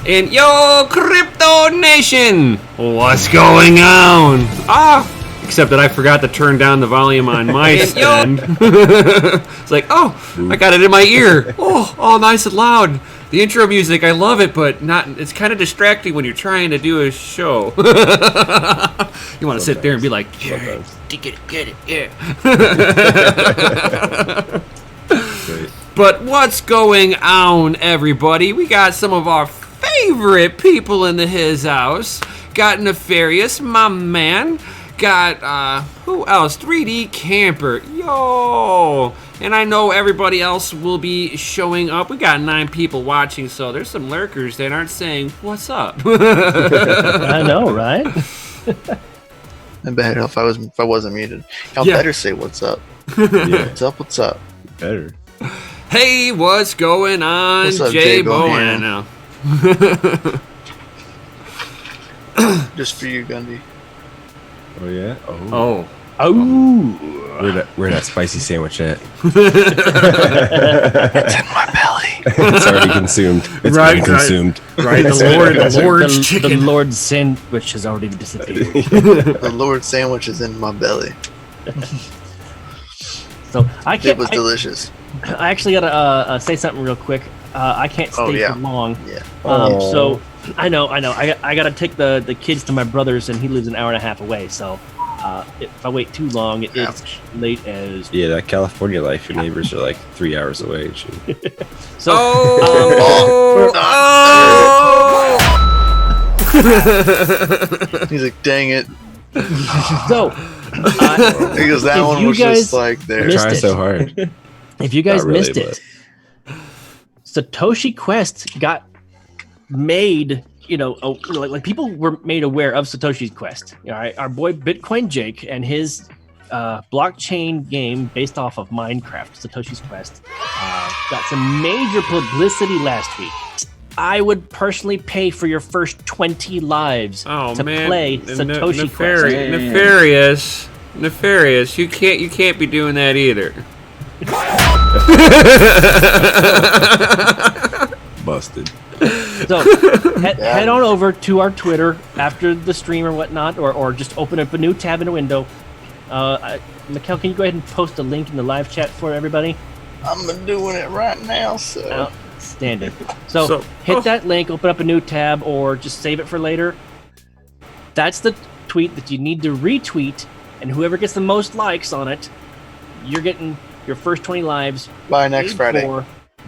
And yo, Crypto Nation, what's going on? Except that I forgot to turn down the volume on my stand. It's like, I got it in my ear. Oh, nice and loud. The intro music, I love it, but it's kind of distracting when you're trying to do a show. You want to sit there and be like, yeah, get it, yeah. But what's going on, everybody? We got some of our favorite people in his house. Got Nefarious, my man. Got, who else? 3D Camper. Yo! And I know everybody else will be showing up. We got 9 people watching, so there's some lurkers that aren't saying, what's up? I know, right? I bet if I wasn't muted. Y'all better say what's up. Yeah. What's up? Better. Hey, what's going on, What's up, Jay Jay Bohanna? Just for you, Gundy. Oh yeah. Oh. Where that spicy sandwich at? It's in my belly. It's already consumed. It's already consumed. Right. The Lord's chicken. The Lord's sandwich has already disappeared. The Lord's sandwich is in my belly. So I can't. It was delicious. I actually gotta say something real quick. I can't stay for long. Yeah. So I know. I gotta take the kids to my brother's, and he lives an hour and a half away. So if I wait too long, it's late as. Yeah, that California life. Your neighbors are like 3 hours away. So. He's like, dang it. So. Because that one was just like there. Try so hard. If you guys really, missed it, Satoshi Quest got made. Like people were made aware of Satoshi's Quest. All right, our boy Bitcoin Jake and his blockchain game based off of Minecraft, Satoshi's Quest, got some major publicity last week. I would personally pay for your first 20 lives to play Satoshi Quest. Nefarious. You can't be doing that either. Busted. So head on over to our Twitter after the stream or whatnot, or just open up a new tab in a window. Mikkel, can you go ahead and post a link in the live chat for everybody? I'm doing it right now, so. Outstanding. So hit that link, open up a new tab, or just save it for later. That's the tweet that you need to retweet, and whoever gets the most likes on it, you're getting your first 20 lives by next Friday.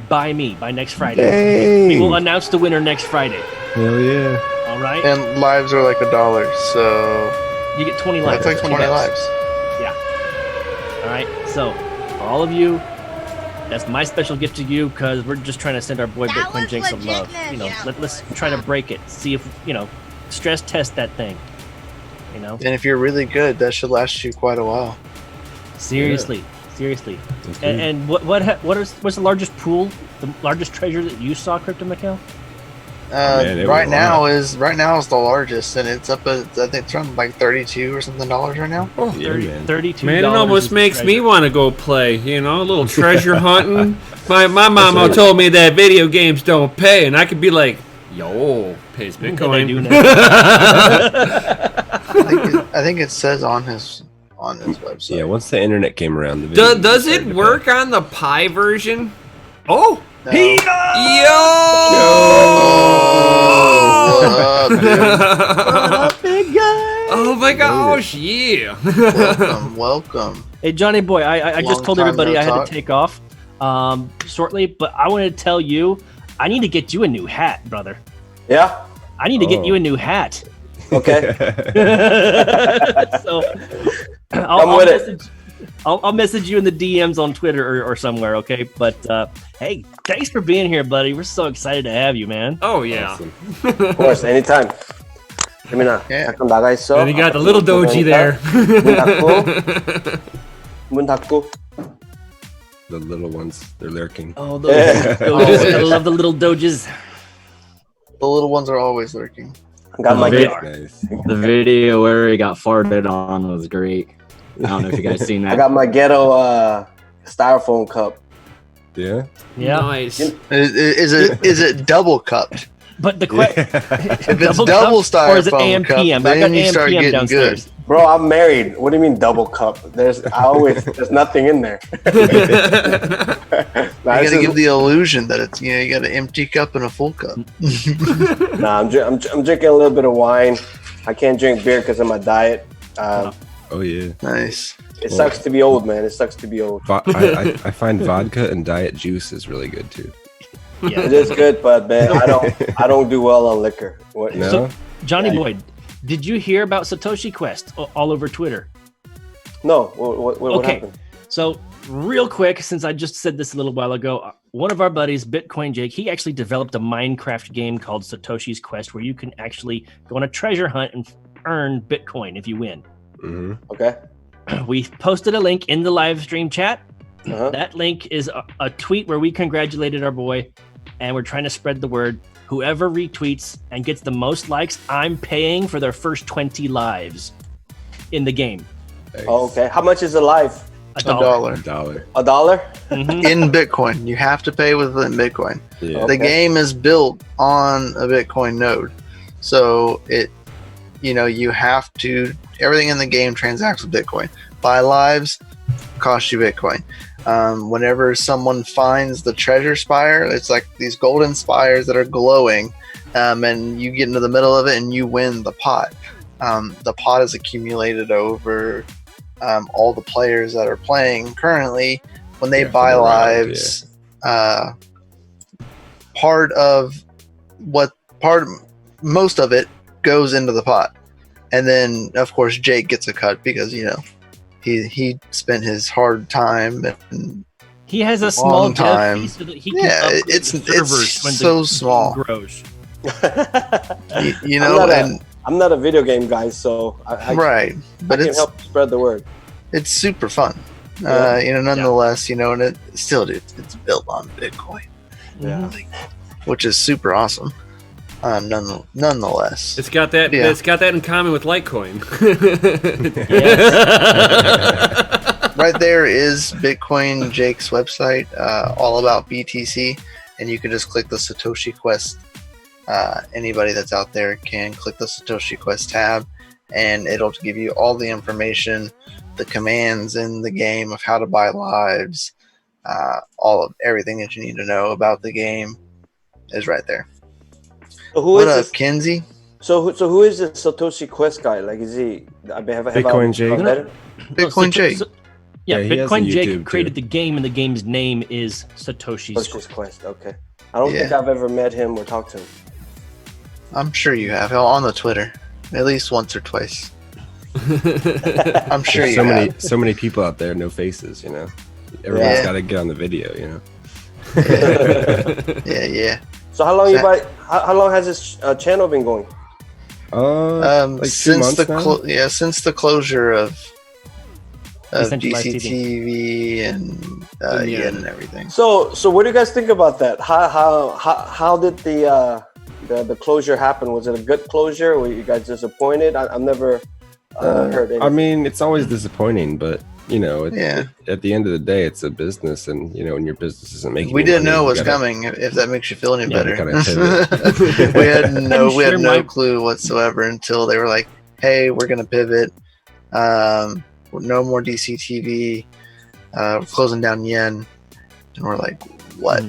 By next Friday. Dang. We will announce the winner next Friday. Hell yeah. All right. And lives are like $1, so you get 20 lives. That's like 20 lives. Yeah. All right. So for all of you, that's my special gift to you, because we're just trying to send our boy Bitcoin Jake some love. Let's try to break it. See if stress test that thing. And if you're really good, that should last you quite a while. Seriously. And what's the largest pool, the largest treasure that you saw, Crypto Mikkel? Right now is the largest, and it's up at, I think it's around like $32 or something right now. Oh, yeah, $32. Man, it almost makes me want to go play. A little treasure hunting. My mama told me that video games don't pay, and I could be like, yo, pays Bitcoin. I think it says on his website. Yeah, once the internet came around, does it work on the Pi version? Oh, no. Big guy. Oh my gosh, yeah. Welcome. Hey, Johnny boy, I just told everybody I had to take off shortly, but I want to tell you, I need to get you a new hat, brother. Yeah? I need to get you a new hat. Okay. So I'll message you in the DMs on Twitter or somewhere, okay? But hey, thanks for being here, buddy. We're so excited to have you, man. Oh yeah. Awesome. Of course, anytime. 잠깐 나가 있어. And you got the little doji there. 문 닫고. The little ones, they're lurking. Oh, those doges. I love the little doges. The little ones are always lurking. Got my Nice. The video where he got farted on was great. I don't know if you guys seen that. I got my ghetto styrofoam cup. Yeah. Yeah. Nice. Is it double cupped? But the question, If it's double styrofoam or is it AM cup, PM? I got then you AM start PM getting downstairs. good. Bro, I'm married. What do you mean double cup? There's nothing in there. You gotta give the illusion that it's you got an empty cup and a full cup. Nah, I'm drinking a little bit of wine. I can't drink beer because of my diet. Oh yeah. Nice. It sucks to be old, man. It sucks to be old. I find vodka and diet juice is really good too. Yeah. It is good, but man, I don't do well on liquor. What, No? So, Johnny Boyd, did you hear about Satoshi Quest all over Twitter? No. What happened? So real quick, since I just said this a little while ago, one of our buddies, Bitcoin Jake, he actually developed a Minecraft game called Satoshi's Quest where you can actually go on a treasure hunt and earn Bitcoin if you win. Mm-hmm. Okay. We posted a link in the live stream chat. Uh-huh. That link is a tweet where we congratulated our boy, and we're trying to spread the word. Whoever retweets and gets the most likes, I'm paying for their first 20 lives in the game. Oh, okay. How much is a life? $1. $1. $1? Mhm. In Bitcoin. You have to pay within Bitcoin. Yeah. The game is built on a Bitcoin node. So you have to, everything in the game transacts with Bitcoin. Buy lives, cost you Bitcoin. Whenever someone finds the treasure spire, it's like these golden spires that are glowing, and you get into the middle of it and you win the pot. The pot is accumulated over all the players that are playing currently. When they buy from around, lives, most of it goes into the pot, and then of course Jake gets a cut because he spent his hard time and He has a small long time. dev fee so that he can Yeah, upgrade it's the servers when so the small. game grows. I'm not a video game guy, so I right, but can it's help spread the word. it's super fun. Yeah. Nonetheless, and it's built on Bitcoin, Yeah. which is super awesome. Nonetheless, It's got that. Yeah. It's got that in common with Litecoin. right there is Bitcoin Jake's website, all about BTC, and you can just click the Satoshi Quest. Anybody that's out there can click the Satoshi Quest tab, and it'll give you all the information, the commands in the game of how to buy lives, all of everything that you need to know about the game is right there. So What up, Kenzie? So who is this Satoshi Quest guy? Like, is he? Bitcoin Jake. Bitcoin Jake. Yeah, Yeah, he has a Bitcoin Jake YouTube, created too. the game, and the game's name is Satoshi's Satoshi's Quest. Okay. I don't Yeah. think I've ever met him or talked to him. I'm sure you have. Hell, on the Twitter, at least once or twice. I'm sure you have. So many people out there, no faces. Everyone's Yeah. got to get on the video. Yeah. So how long how long has this channel been going? Like 2 Since months now? since the closure of Decentralized DCTV and and everything. So what do you guys think about that? How did the closure happen? Was it a good closure? Were you guys disappointed? I've never heard anything. I mean, it's always disappointing, but Yeah. at the end of the day, it's a business, and when your business isn't making, We any didn't money, know you what's gotta- coming. If that makes you feel any Yeah, better, we gotta pivot. we had no I'm sure my- clue whatsoever until they were like, "Hey, we're gonna pivot. No more DCTV. We're closing down Yen," and we're like, "What?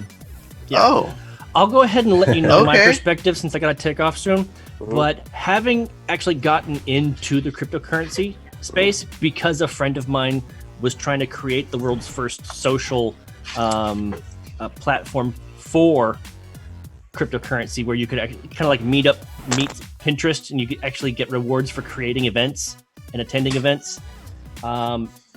Yeah. Oh, I'll go ahead and let you know my Okay. perspective since I got to take off soon. But having actually gotten into the cryptocurrency space because a friend of mine was trying to create the world's first social platform for cryptocurrency, where you could kind of like meet Pinterest, and you could actually get rewards for creating events and attending events.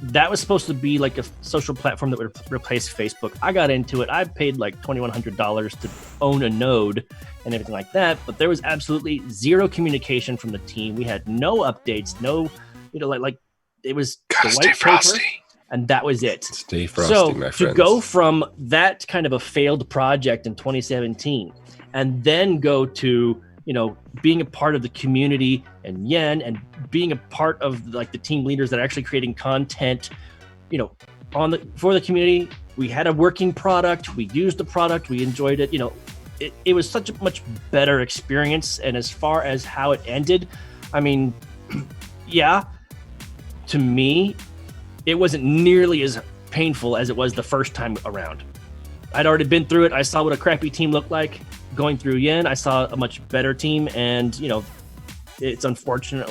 That was supposed to be like a social platform that would replace Facebook. I got into it. I paid like $2,100 to own a node and everything like that, but there was absolutely zero communication from the team. We had no updates, no, like it was gotta the stay white paper, frosty." and that was it. Stay frosty, So my to friends. go from that kind of a failed project in 2017 and then go to being a part of the community and Yen, and being a part of like the team leaders that are actually creating content, for the community. We had a working product. We used the product. We enjoyed it. it was such a much better experience. And as far as how it ended, I mean, yeah, to me, it wasn't nearly as painful as it was the first time around. I'd already been through it. I saw what a crappy team looked like going through Yen. I saw a much better team, and it's unfortunate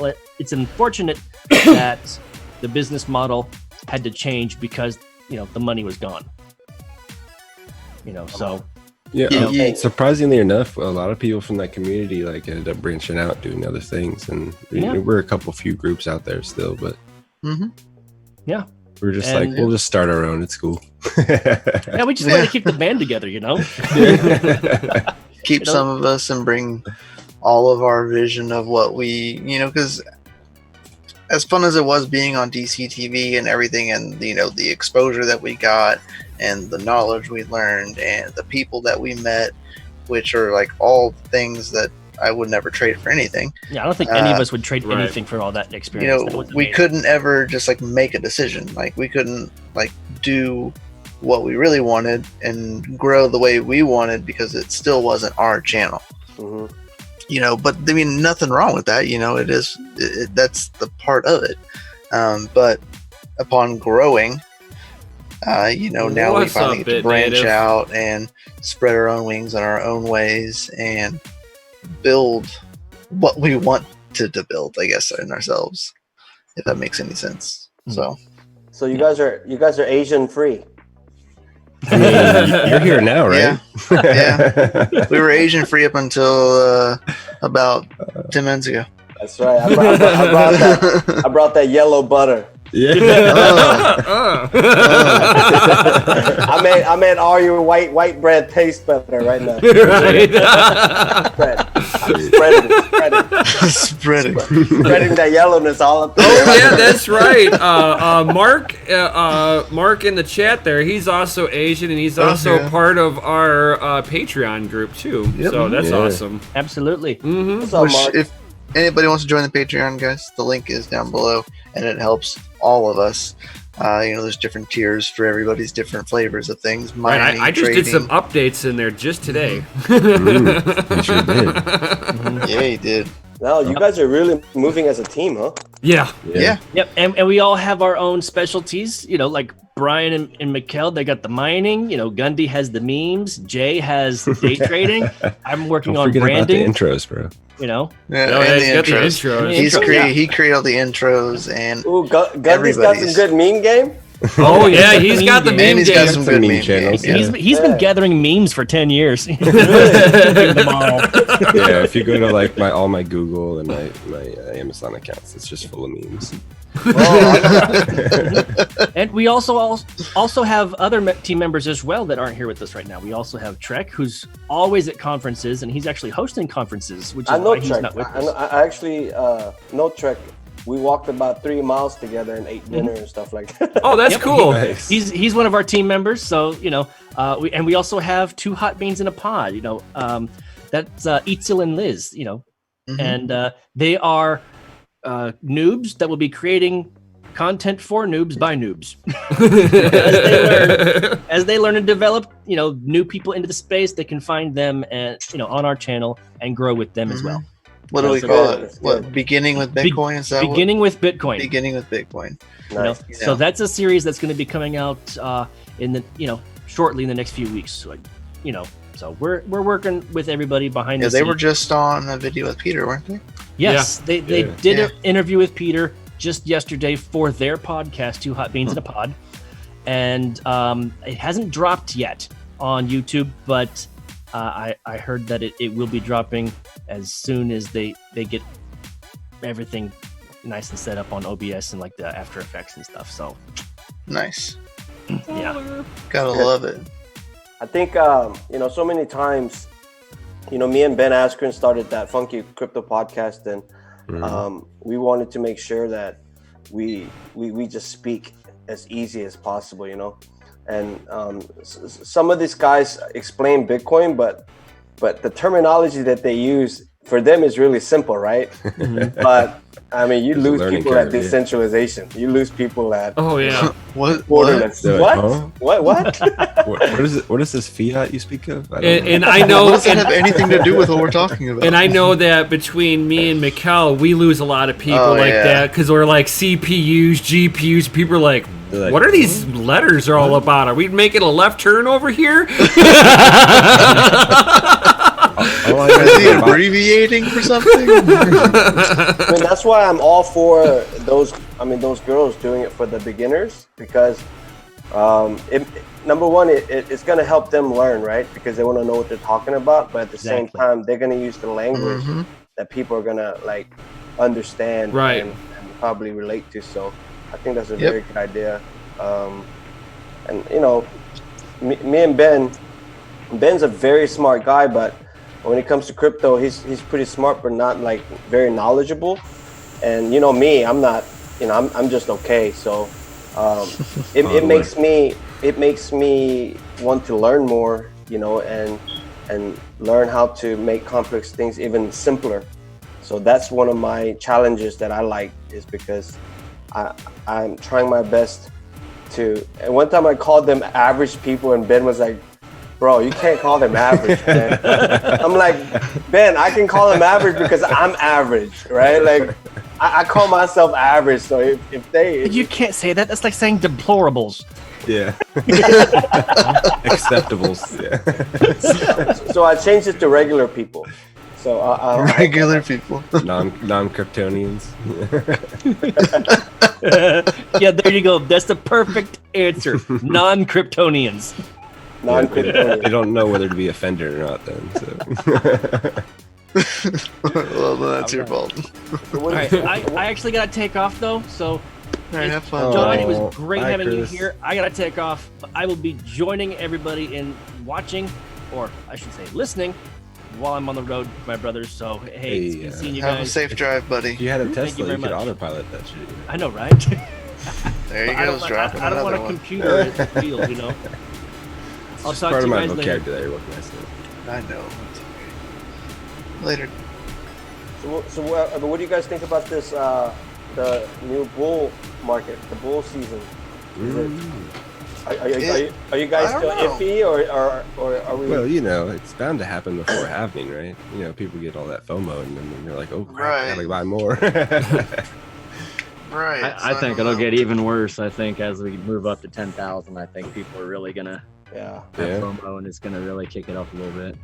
that the business model had to change because the money was gone. So yeah. Surprisingly enough, a lot of people from that community ended up branching out, doing other things, and we're a few groups out there still, but yeah. We're just we'll just start our own. It's cool. Yeah, we just want to keep the band together, Keep some of us and bring all of our vision of what we, because as fun as it was being on DC TV and everything, and the exposure that we got and the knowledge we learned and the people that we met, which are all things that I would never trade for anything. Yeah, I don't think any of us would trade anything for all that experience. We couldn't ever just make a decision. We couldn't do what we really wanted and grow the way we wanted because it still wasn't our channel. Mm-hmm. But I mean, nothing wrong with that. It is that's the part of it. But upon growing, now we finally get to branch out and spread our own wings in our own ways and build what we want to build, I guess, in ourselves, if that makes any sense. So you guys are Asian free. I mean, you're here now, right? Yeah. We were Asian free up until about 10 minutes ago. That's right. I brought that yellow butter. Yeah. I made all your white bread taste better right now. Spreading that yellowness all up there. Oh yeah, that's right. Mark in the chat there, he's also Asian, and he's also part of our Patreon group too. Yep. So that's awesome. Absolutely. Mm-hmm. What's up, Mark? If anybody wants to join the Patreon, guys, the link is down below, and it helps all of us. There's different tiers for everybody's different flavors of things. Mining, I just trading. did some updates in there just today. You sure did. Yeah, you did. No, you guys are really moving as a team, huh? Yeah. Yep. And we all have our own specialties. Like Brian and Mikkel, they got the mining. Gundy has the memes. Jay has day trading. I'm working on branding. About the intros, bro. Yeah, and the intros. He created all the intros and Gundy's got some good meme game. Oh yeah, he's got the meme and he's got game. some good meme channels. He's been gathering memes for 10 years. Them all. Yeah, if you go to all my Google and my Amazon accounts, it's just full of memes. And we also have other team members as well that aren't here with us right now. We also have Trek, who's always at conferences, and he's actually hosting conferences, which is why he's not with us. I actually know Trek. We walked about 3 miles together and ate dinner and stuff like that. Oh, that's cool. Nice. He's one of our team members. So we also have 2 hot beans in a pod. That's Itzel and Liz. And they are noobs that will be creating content for noobs by noobs. as they learn and develop, new people into the space, they can find them and on our channel and grow with them as well. What do we call it? What, beginning with Bitcoin? Is that beginning with Bitcoin? Beginning with Bitcoin. Nice. So that's a series that's going to be coming out in the shortly in the next few weeks. So we're working with everybody behind the scenes. They were just on a video with Peter, weren't they? Yes, they did an interview with Peter just yesterday for their podcast, 2 Hot Beans in a Pod, and it hasn't dropped yet on YouTube, but I heard that it will be dropping as soon as they get everything nice and set up on OBS and the After Effects and stuff. So nice. Yeah, gotta love it. I think so many times, me and Ben Askren started that Funky Crypto podcast, and we wanted to make sure that we just speak as easy as possible, And some of these guys explain Bitcoin, but the terminology that they use for them it's really simple, right? But I mean, you There's a lose learning people curve, at yeah. decentralization. You lose people at Oh yeah. What? borderless. They're What? like, huh? What? What is this fiat you speak of? I don't know. And I What know, does that have anything to do with what we're talking about? and I know that between me and Mikkel, we lose a lot of people Oh, like yeah. that because we're like CPUs, GPUs. People are like, They're like, what are these letters all about? Are we making a left turn over here? All I Is he know about- abbreviating for something? I mean, that's why I'm all for those. I mean, those girls doing it for the beginners because, number one, it's going to help them learn, right? Because they want to know what they're talking about. But at the same time, they're going to use the language that people are going to like understand Right. and probably relate to. So I think that's a very good idea. And you know, me and Ben's a very smart guy, but when it comes to crypto, he's pretty smart, but not like very knowledgeable. And you know me, I'm not, you know, I'm just okay. So it makes me want to learn more, you know, and learn how to make complex things even simpler. So that's one of my challenges that I like, is because I'm trying my best to. And one time I called them average people, and Ben was like, bro, you can't call them average, man. I'm like, Ben, I can call them average because I'm average, right? Like, I call myself average. So if they... You can't say that. That's like saying deplorables. Yeah. Acceptables. Yeah. So I changed it to regular people. So Regular people. Non-Kryptonians. Yeah, there you go. That's the perfect answer. Non-Kryptonians. non-crypto. They don't know whether to be offended or not then. So. Well, then that's your fault. All right, I actually got to take off, though. So, All right, have fun. John, it Oh, was great bye, having Chris. you here. I got to take off. But I will be joining everybody in watching, or I should say listening, while I'm on the road with my brothers. So, hey, it's good seeing you Have a guys. safe drive, buddy. If you had a Thank Tesla, you very you could much. autopilot that shit. I know, right? There you I go. don't, Dropping I don't want another a one. computer at the field, you know. I'll It's talk part to of you my guys later. vocabulary. What can I say? I know. It's okay. Later. So what do you guys think about this, the new bull market, the bull season? Is it, are you guys I still don't know. iffy, or are we? Well, you know, it's bound to happen before happening, right? You know, people get all that FOMO, and then you're like, oh, crap, I gotta buy more. Right. I think it'll get even worse. I think as we move up to 10,000, I think people are really gonna yeah. have Yeah. FOMO, and it's gonna really kick it up a little bit.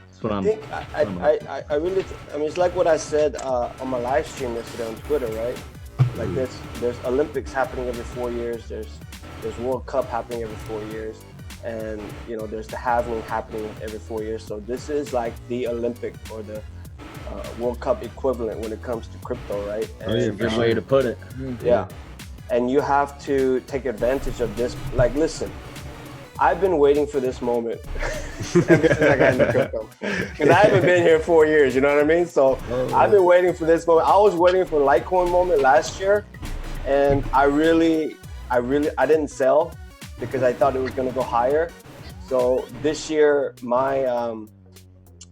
That's what I I'm. think I really I mean, it's like what I said on my live stream yesterday on Twitter, right? Like there's Olympics happening every 4 years. There's World Cup happening every 4 years, and you know there's the halving happening every 4 years. So this is like the Olympic or the World Cup equivalent when it comes to crypto, right? Oh, yeah, And, Good way to put it. yeah. And you have to take advantage of this. Like, listen, I've been waiting for this moment ever since I got into crypto. Because I haven't been here 4 years, you know what I mean? So I've been waiting for this moment. I was waiting for the Litecoin moment last year, and I didn't sell because I thought it was gonna go higher. So this year,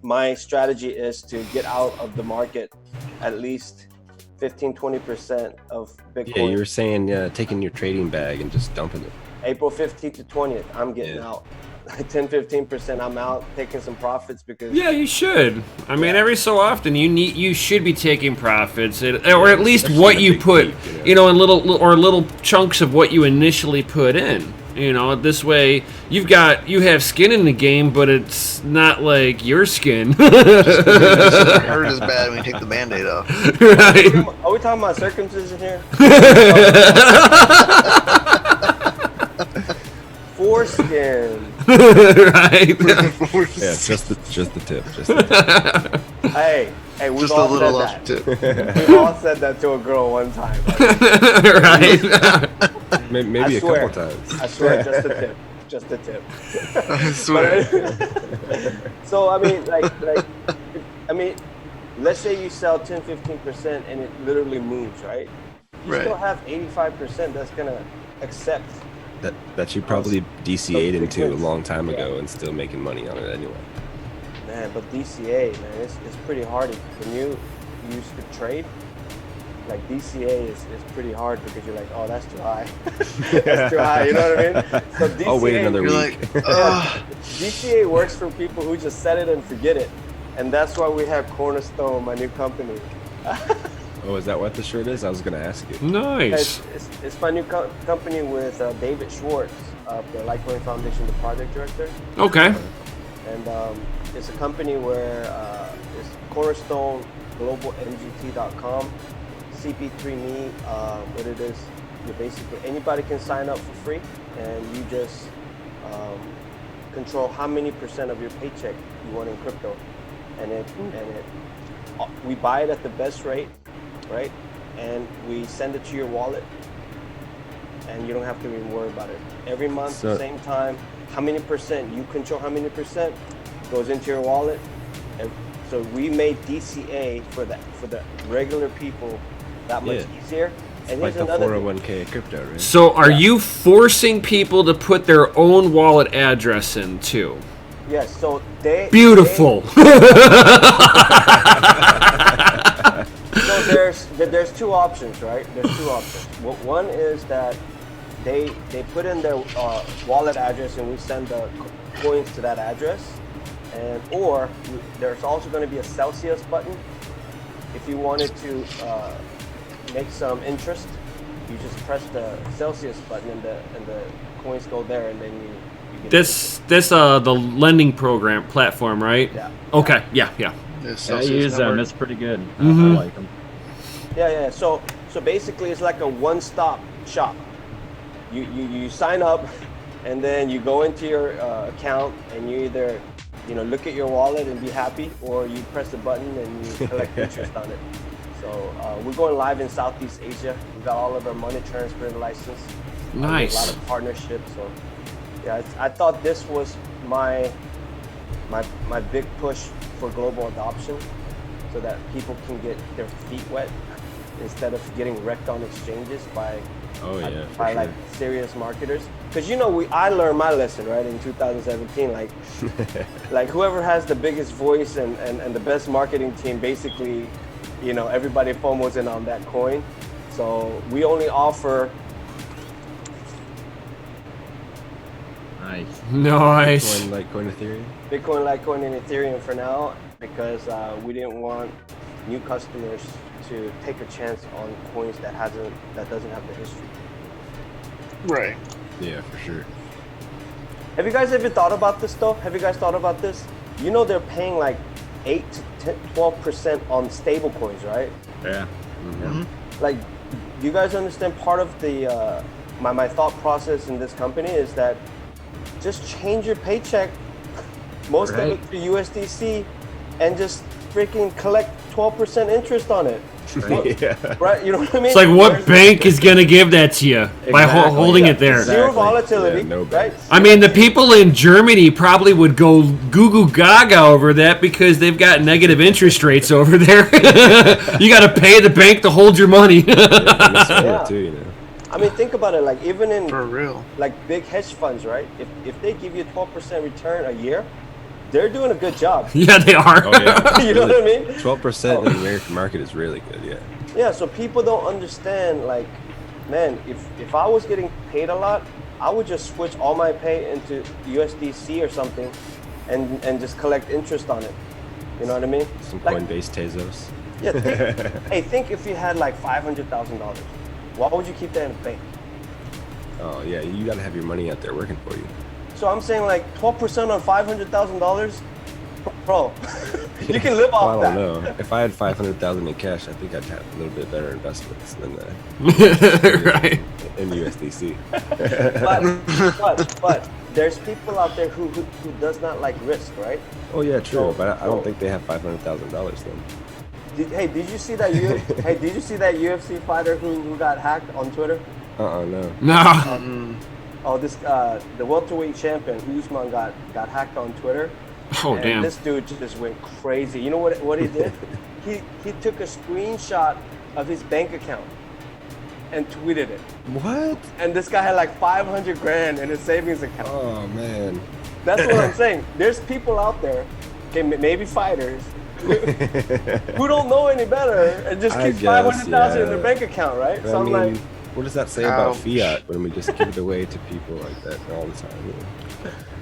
my strategy is to get out of the market at least 15-20% of Bitcoin. Yeah, you were saying taking your trading bag and just dumping it. April 15th to 20th, I'm getting out. 10-15%, I'm out, taking some profits because Yeah, you should. I mean, every so often you should be taking profits, or at least especially what in a you big put, peak, you know. you know, in little chunks of what you initially put in. You know, this way you have skin in the game, but it's not like your skin. It hurt as bad when you take the Band-Aid off. Right. Are we talking about circumcision here? Foreskin. Right. Yeah, just the tip. Just the tip. Hey, we've Just a all little said off that. tip. We've all said that to a girl one time. Right. Maybe I a swear. couple times. I swear, just a tip. Just a tip. I swear. So I mean, let's say you sell 10-15% and it literally moves, right? You Right. still have 85% that's gonna accept. That you probably DCA'd into a frequency. long time ago Yeah. and still making money on it anyway. Man, but DCA, man, it's pretty hard. When you used to trade, like DCA is pretty hard because you're like, oh, that's too high. That's too high, you know what I mean? So DCA, I'll wait another You're week. like, ugh. DCA works for people who just set it and forget it. And that's why we have Cornerstone, my new company. Oh, is that what the shirt is? I was gonna ask you. Nice. It's my new company with David Schwartz of the Litecoin Foundation, the project director. Okay. And it's a company where it's Cornerstone, globalmgt.com, CP3Me. What it is, you basically anybody can sign up for free, and you just control how many % of your paycheck you want in crypto, and we buy it at the best rate, right? And we send it to your wallet, and you don't have to even worry about it. Every month, So- same time, how many % you control, how many % goes into your wallet. And so we made DCA for the regular people that much easier. And Like here's the another 401k crypto, right? So are you forcing people to put their own wallet address in too? yes, so they Beautiful. So there's two options, right? There's two options. One is that they put in their wallet address and we send the coins to that address, and or there's also going to be a Celsius button. If you wanted to make some interest, you just press the Celsius button and the coins go there, and then you get This the lending program platform, right? Yeah. Okay. Yeah. Yeah, I Celsius use them. number. It's pretty good. I Mhm. like them. Yeah. So basically, it's like a one-stop shop. You sign up, and then you go into your account, and you either look at your wallet and be happy, or you press the button and you collect interest on it. So we're going live in Southeast Asia. We got all of our money transfer license. A lot Nice. of partnerships. So yeah, I thought this was my big push for global adoption, so that people can get their feet wet instead of getting wrecked on exchanges by Oh yeah, for by sure. like serious marketers. Because I learned my lesson right in 2017. Like whoever has the biggest voice and the best marketing team, basically, everybody FOMOs in on that coin. So we only offer Nice. Nice. Litecoin, Ethereum. Bitcoin, Litecoin, and Ethereum for now, because we didn't want new customers to take a chance on coins that doesn't have the history. Right. Yeah, for sure. Have you guys ever thought about this though? Have you guys thought about this? They're paying like 8 to 12% on stable coins, right? Yeah. Like, do you guys understand part of the my thought process in this company is that just change your paycheck, most of it to USDC, and just freaking collect 12% interest on it. Yeah. Right? You know what I mean? It's like what There's bank is gonna give that to you by Exactly. holding it there? zero Exactly. volatility, Yeah, no right? banks. I mean, the people in Germany probably would go goo goo gaga over that because they've got negative interest rates over there. You got to pay the bank to hold your money. Yeah. Too, I mean, think about it. Like even in For real. like big hedge funds, right? If they give you 12% return a year, they're doing a good job. Yeah, they are. Oh yeah. You know what I mean? 12% in the American market is really good. Yeah. Yeah, so people don't understand, like, man, if I was getting paid a lot, I would just switch all my pay into USDC or something and just collect interest on it. You know what I mean? Some Like, Coinbase Tezos. yeah, think if you had like $500,000, why would you keep that in the bank? Oh yeah, you gotta have your money out there working for you. So I'm saying like 12% on $500,000, bro, you can live off I that. don't know. If I had 500,000 in cash, I think I'd have a little bit better investments than Right. in USDC. But there's people out there who does not like risk, right? Oh yeah, true. So- But I don't so- think they have $500,000 then. Did you see that? Did you see that UFC fighter who got hacked on Twitter? No. No. Oh, the welterweight champion Usman got hacked on Twitter. Oh, And damn. this dude just went crazy. You know what he did? he took a screenshot of his bank account and tweeted it. What? And this guy had like 500 grand in his savings account. Oh man. That's what I'm saying. There's people out there Okay, maybe fighters who don't know any better and just keep 500,000 in their bank account, right? So I'm like, what does that say about fiat when we just give it away to people like that all the time? You know?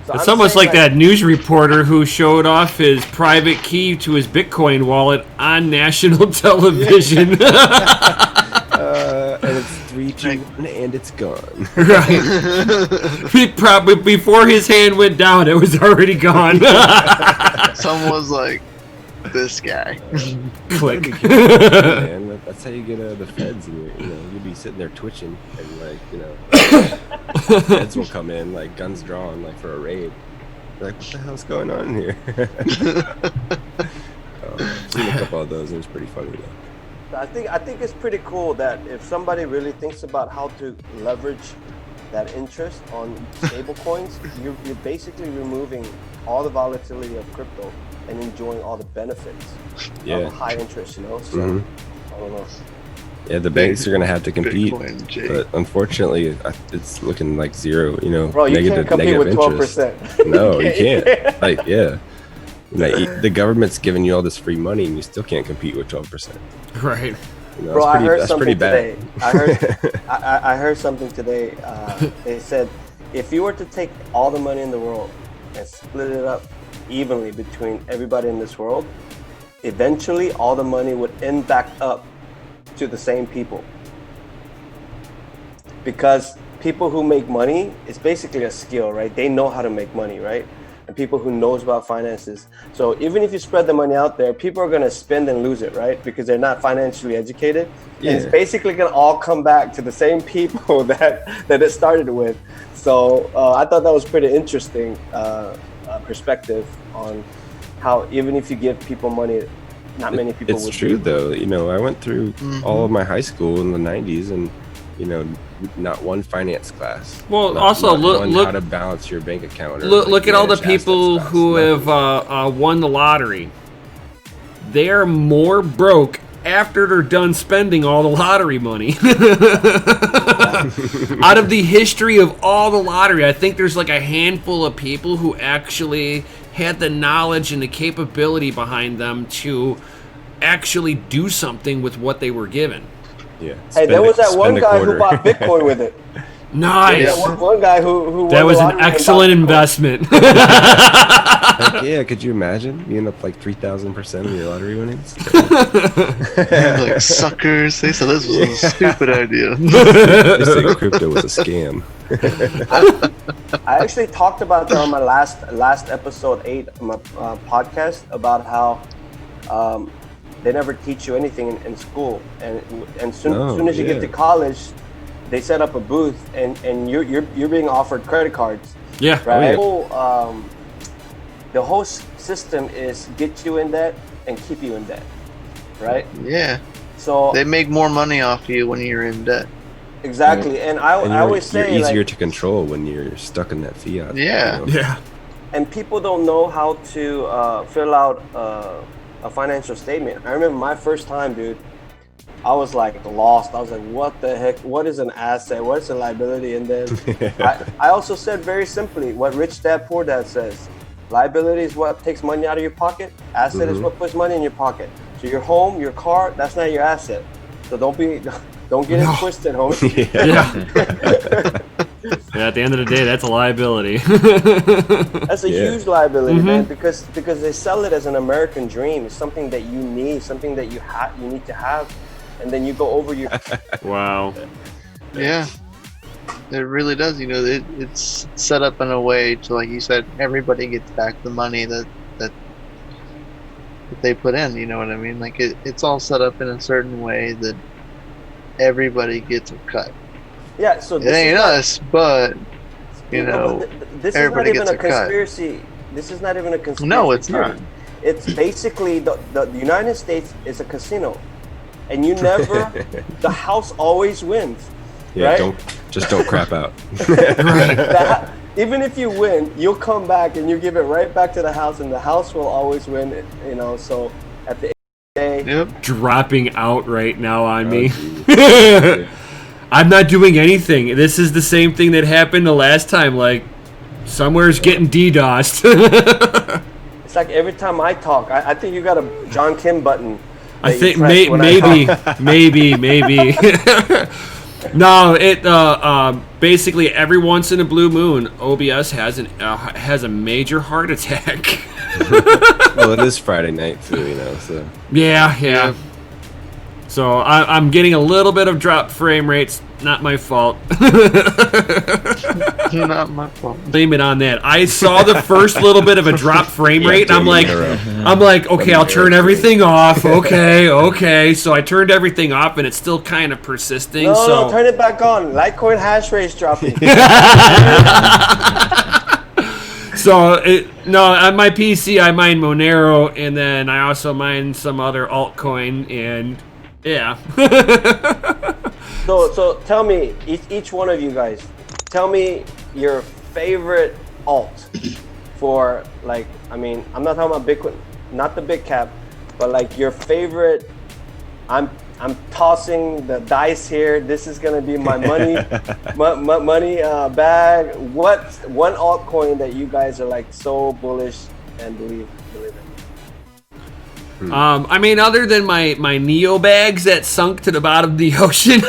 so It's I'm almost saying, like that news reporter who showed off his private key to his Bitcoin wallet on national television. And it's 3, 2, 1, and it's gone. Right. He probably before his hand went down, it was already gone. Someone was like, this guy. Click. Man, that's how you get the feds. And you'll be sitting there twitching, and the feds will come in, like guns drawn, like for a raid. They're like, what the hell's going on here? I've seen a couple of those. It was pretty funny though. I think it's pretty cool that if somebody really thinks about how to leverage that interest on stable coins, you're basically removing all the volatility of crypto and enjoying all the benefits of high interest, So I don't know. Yeah, the banks are going to have to compete, Bitcoin, but unfortunately, it's looking like zero. Bro, you can't compete with 12%. No, you can't. Like, yeah. The government's giving you all this free money, and you still can't compete with 12%. Right. Bro, I heard something today. I heard something today. They said if you were to take all the money in the world and split it up evenly between everybody in this world, eventually all the money would end back up to the same people. Because people who make money, it's basically a skill, right? They know how to make money, right? And people who knows about finances. So even if you spread the money out there, people are gonna spend and lose it, right? Because they're not financially educated. Yeah. And it's basically gonna all come back to the same people that it started with. So I thought that was pretty interesting perspective on how even if you give people money, not many people would. It's true though. I went through all of my high school in the 90s and not one finance class. Well, not also one look how to balance your bank account. Or look at all the manage assets people class. who have won the lottery. They are more broke after they're done spending all the lottery money. Out of the history of all the lottery, I think there's like a handful of people who actually had the knowledge and the capability behind them to actually do something with what they were given. Yeah. Hey, there was that one guy who bought Bitcoin with it. Nice. Yeah, one guy who that was an excellent investment. Heck yeah, could you imagine? You end up like 3,000% of your lottery winnings. Like suckers. They said this was a stupid idea. They said crypto was a scam. I actually talked about that on my last episode 8 of my podcast about how they never teach you anything in school, and soon as you get to college, they set up a booth and you're being offered credit cards. Yeah, right. Oh, yeah. The whole system is get you in debt and keep you in debt, right? Yeah. So they make more money off you when you're in debt. Exactly, and I always say you're easier to control when you're stuck in that fiat. Yeah. Yeah. And people don't know how to fill out a financial statement. I remember my first time, dude. I was like lost. I was like, what the heck? What is an asset? What is a liability? And then I also said very simply what Rich Dad Poor Dad says. Liability is what takes money out of your pocket. Asset is what puts money in your pocket. So your home, your car, that's not your asset. So don't get it twisted, homie. Yeah, at the end of the day, that's a liability. That's a huge liability, man, because they sell it as an American dream. It's something that you need, something that you need to have, and then you go over your. Wow. Yeah, it really does. It's set up in a way to, like you said, everybody gets back the money that they put in. You know what I mean? Like it's all set up in a certain way that everybody gets a cut. Yeah, so it ain't us, but this everybody is not even gets a conspiracy. This is not even a conspiracy. No, it's not. It's basically the United States is a casino, and you never. The house always wins. Yeah, right? don't crap out. Even if you win, you'll come back and you give it right back to the house, and the house will always win. So at the end of the day, dropping out right now on me. I'm not doing anything. This is the same thing that happened the last time. Like, somewhere's getting DDoSed. It's like every time I talk, I think you got a John Kim button. I that you think press when I maybe, talk. maybe. No, it basically every once in a blue moon, OBS has a major heart attack. Well, it is Friday night too, you know. So Yeah. So I'm getting a little bit of dropped frame rates. Not my fault. Not my fault. Blame it on that. I saw the first little bit of a drop frame rate, and I'm like, okay, I'll turn everything off. Okay. So I turned everything off, and it's still kind of persisting. No, turn it back on. Litecoin hash rate's dropping. So on my PC, I mine Monero, and then I also mine some other altcoin, and yeah. So tell me, each one of you guys, tell me your favorite alt for, like, I mean, I'm not talking about Bitcoin, not the big cap, but like your favorite. I'm tossing the dice here. This is gonna be my money, money bag. What's one altcoin that you guys are like so bullish and believe in? I mean, other than my Neo bags that sunk to the bottom of the ocean.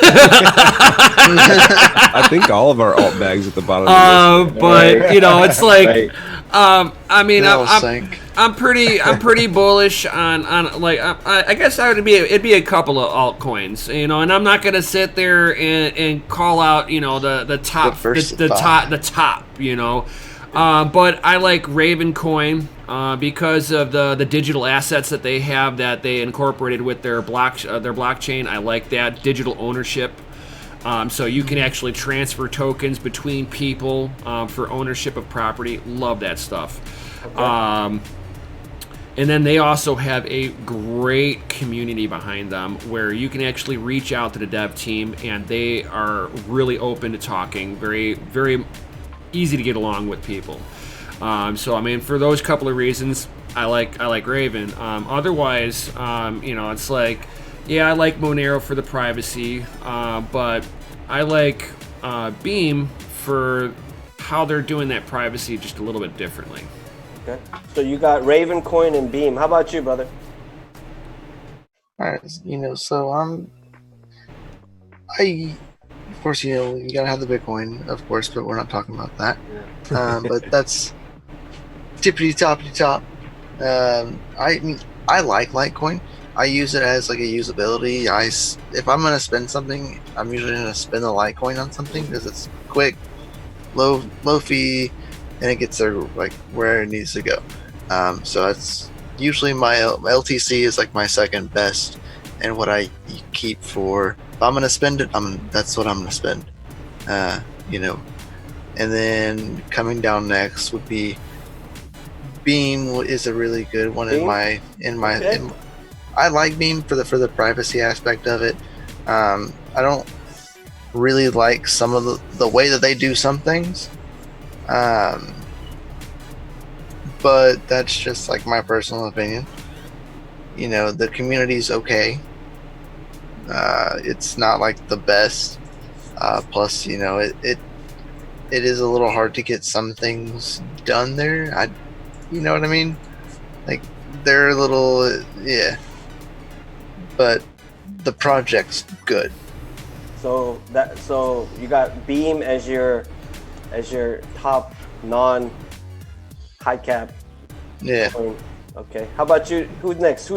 I think all of our alt bags at the bottom. Of the but you know, it's like, I mean, Sink. I'm pretty bullish on like I guess it'd be a couple of altcoins, you know, and I'm not gonna sit there and call out, you know, the top, the top, you know. But I like Ravencoin because of the digital assets that they have that they incorporated with their blockchain. I like that digital ownership. So you can actually transfer tokens between people for ownership of property. Love that stuff. Okay. And then they also have a great community behind them where you can actually reach out to the dev team, and they are really open to talking. Very, very easy to get along with people. So I mean, for those couple of reasons, I like Raven. Otherwise, you know, it's like, yeah, I like Monero for the privacy, but I like Beam for how they're doing that privacy just a little bit differently. Okay. So you got Ravencoin and Beam. How about you, brother? All right, you know, so of course, you know, you gotta have the Bitcoin, of course, but we're not talking about that. But that's tippity toppity top. I like Litecoin. I use it as like a usability. If I'm gonna spend something, I'm usually gonna spend the Litecoin on something because it's quick, low fee, and it gets there like where it needs to go. So that's usually my LTC is like my second best, and what I keep for. If I'm gonna spend it, that's what I'm gonna spend. You know, and then coming down next would be Beam. Is a really good one Beam? I like Beam for the privacy aspect of it. I don't really like some of the way that they do some things. But that's just like my personal opinion. You know, the community's okay. It's not like the best. Plus, you know, it is a little hard to get some things done there. You know what I mean? Like they're a little, yeah. But the project's good. So you got Beam as your top non high cap. Yeah. Coin. Okay. How about you? Who's next?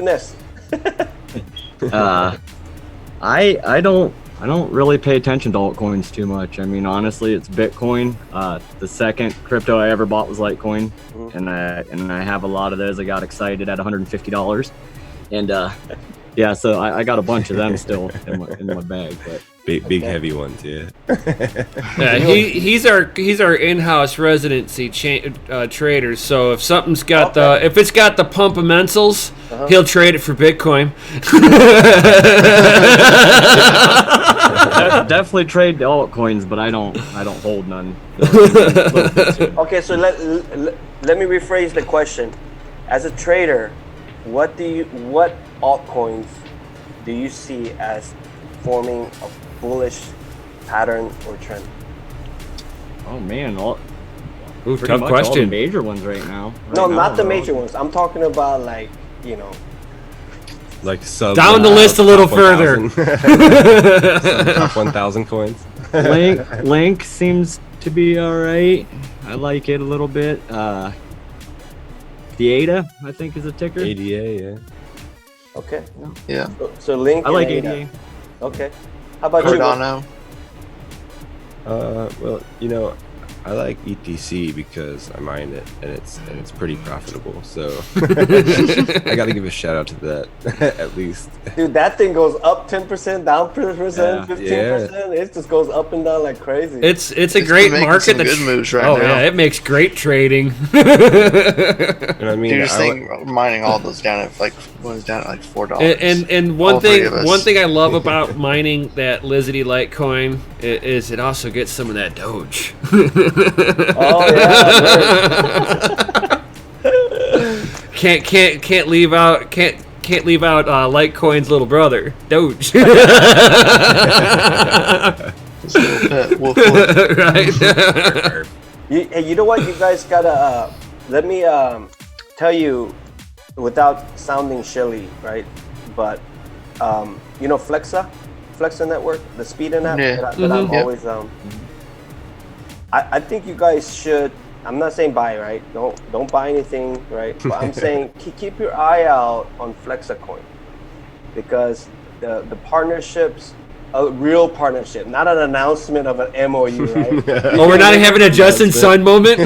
I don't really pay attention to altcoins too much. I mean, honestly, it's Bitcoin. The second crypto I ever bought was Litecoin, and I have a lot of those. I got excited at $150, and yeah, so I got a bunch of them still in my bag. But big heavy ones, yeah. Yeah, he's our in-house residency trader. So if something's got if it's got the pump-a-mentals, he'll trade it for Bitcoin. Definitely trade the altcoins, but I don't hold none. Okay, so let me rephrase the question. As a trader, what altcoins do you see as forming a bullish pattern or trend? Oh man, Ooh, pretty tough much all the question. major ones right now. No, Right not now, the they're major all- ones. I'm talking about like, Like sub Down the list a little top further. 1,000. Sub top 1,000 coins. Link seems to be all right. I like it a little bit. The ADA, I think, is a ticker. ADA, yeah. okay. Yeah. So Link I like and ADA. Okay. How about you? Cardano. Well, I like ETC because I mine it and it's pretty profitable. So I got to give a shout out to that at least. Dude, that thing goes up 10%, down 10%, 15%. Yeah. It just goes up and down like crazy. It's a It's great making market. some good moves right oh now. yeah, it makes great trading. And I mean, Dude, just think mining all those down at like $4. and All one three of us. thing I love about mining that Lizzie Litecoin is it also gets some of that Doge. Oh yeah. can't leave out Litecoin's little brother, Doge. Right? Hey, you know what? You guys gotta let me tell you without sounding shilly, right? But Flexa network, the speeding app Yeah. that I'm Yeah. always I think you guys should. I'm not saying buy, right? Don't buy anything, right? But I'm saying keep your eye out on Flexa coin because the partnerships, a real partnership, not an announcement of an MOU, right? Oh, we're not having a Justin Sun moment.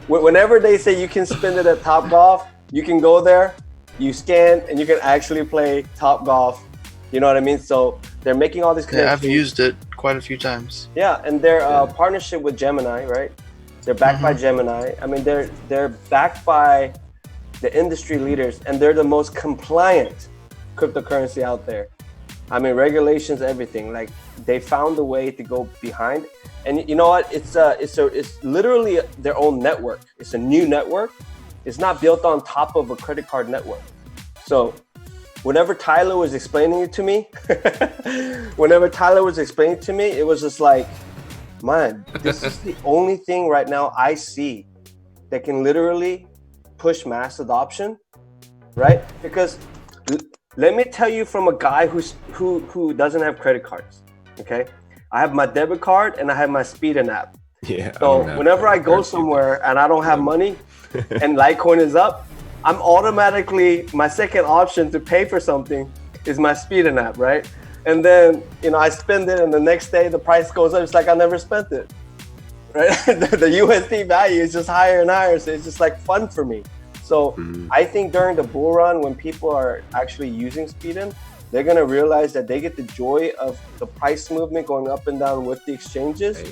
Like whenever they say you can spend it at Top Golf, you can go there, you scan, and you can actually play Top Golf. You know what I mean? So they're making all these connections. Yeah, I've used it quite a few times. Yeah, and their partnership with Gemini, right? They're backed by Gemini. I mean, they're backed by the industry leaders, and they're the most compliant cryptocurrency out there. I mean, regulations, everything. Like they found a way to go behind. And you know what? It's literally their own network. It's a new network. It's not built on top of a credit card network. So whenever Tyler was explaining it to me, it was just like, man, this is the only thing right now I see that can literally push mass adoption, right? Because let me tell you from a guy who doesn't have credit cards, okay? I have my debit card and I have my Speedin app. Yeah. So whenever I go somewhere and I don't have money and Litecoin is up, I'm automatically, my second option to pay for something is my Speedin app, right? And then, I spend it and the next day the price goes up. It's like I never spent it, right? The USD value is just higher and higher. So it's just like fun for me. So I think during the bull run, when people are actually using Speedin, they're going to realize that they get the joy of the price movement going up and down with the exchanges.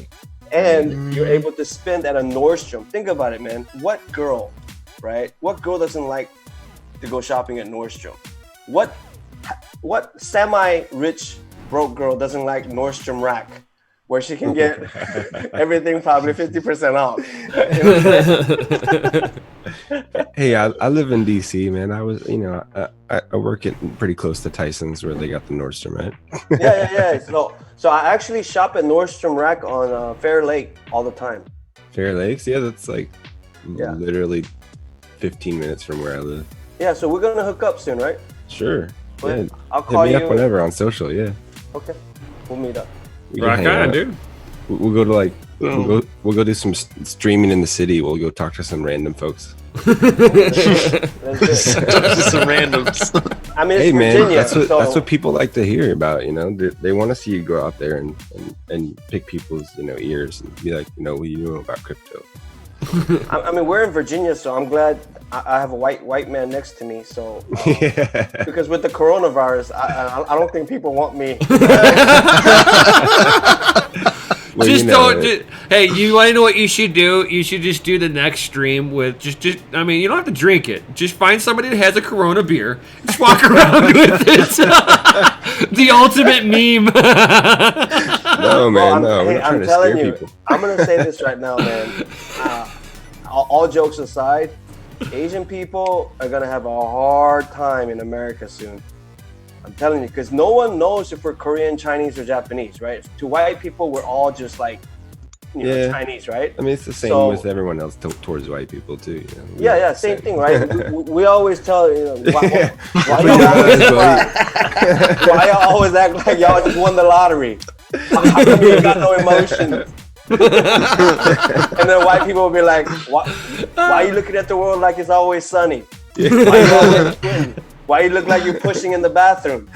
And you're able to spend at a Nordstrom. Think about it, man. What girl, right? What girl doesn't like to go shopping at Nordstrom? What semi-rich broke girl doesn't like Nordstrom Rack, where she can get everything probably 50% off? Hey, I live in DC, man. I was, I work at pretty close to Tyson's where they got the Nordstrom, right? Yeah. So I actually shop at Nordstrom Rack on Fair Lake all the time. Fair Lakes, yeah, that's like literally 15 minutes from where I live. Yeah, so we're gonna hook up soon, right? Sure. Well, Yeah. I'll call Hit me you up whenever on social. Yeah. Okay, we'll meet up. We can Rock hang on, out. dude. We'll go to we'll go do some streaming in the city. We'll go talk to some random folks. Let's do it. Just some randoms. I mean, it's Hey man, Virginia, that's what people like to hear about. They want to see you go out there and pick people's ears and be like, what do you know about crypto? I mean, we're in Virginia, so I'm glad I have a white man next to me. So because with the coronavirus, I don't think people want me. Well, Hey, you want to know what you should do? You should just do the next stream with I mean, you don't have to drink it. Just find somebody that has a Corona beer. Just walk around with it. The ultimate meme. No, man, Well, we're not trying I'm to telling scare you, people. I'm gonna say this right now, man. All jokes aside, Asian people are gonna have a hard time in America soon. I'm telling you, because no one knows if we're Korean, Chinese, or Japanese, right? To white people, we're all just like Chinese, right? I mean, it's the same So- with everyone else towards white people too. You know? Yeah, same thing, right? we always tell why y'all always act like y'all just won the lottery. How come you got no emotion? And then white people will be like, why are you looking at the world like it's always sunny? Why you always skin? Why you look like you're pushing in the bathroom?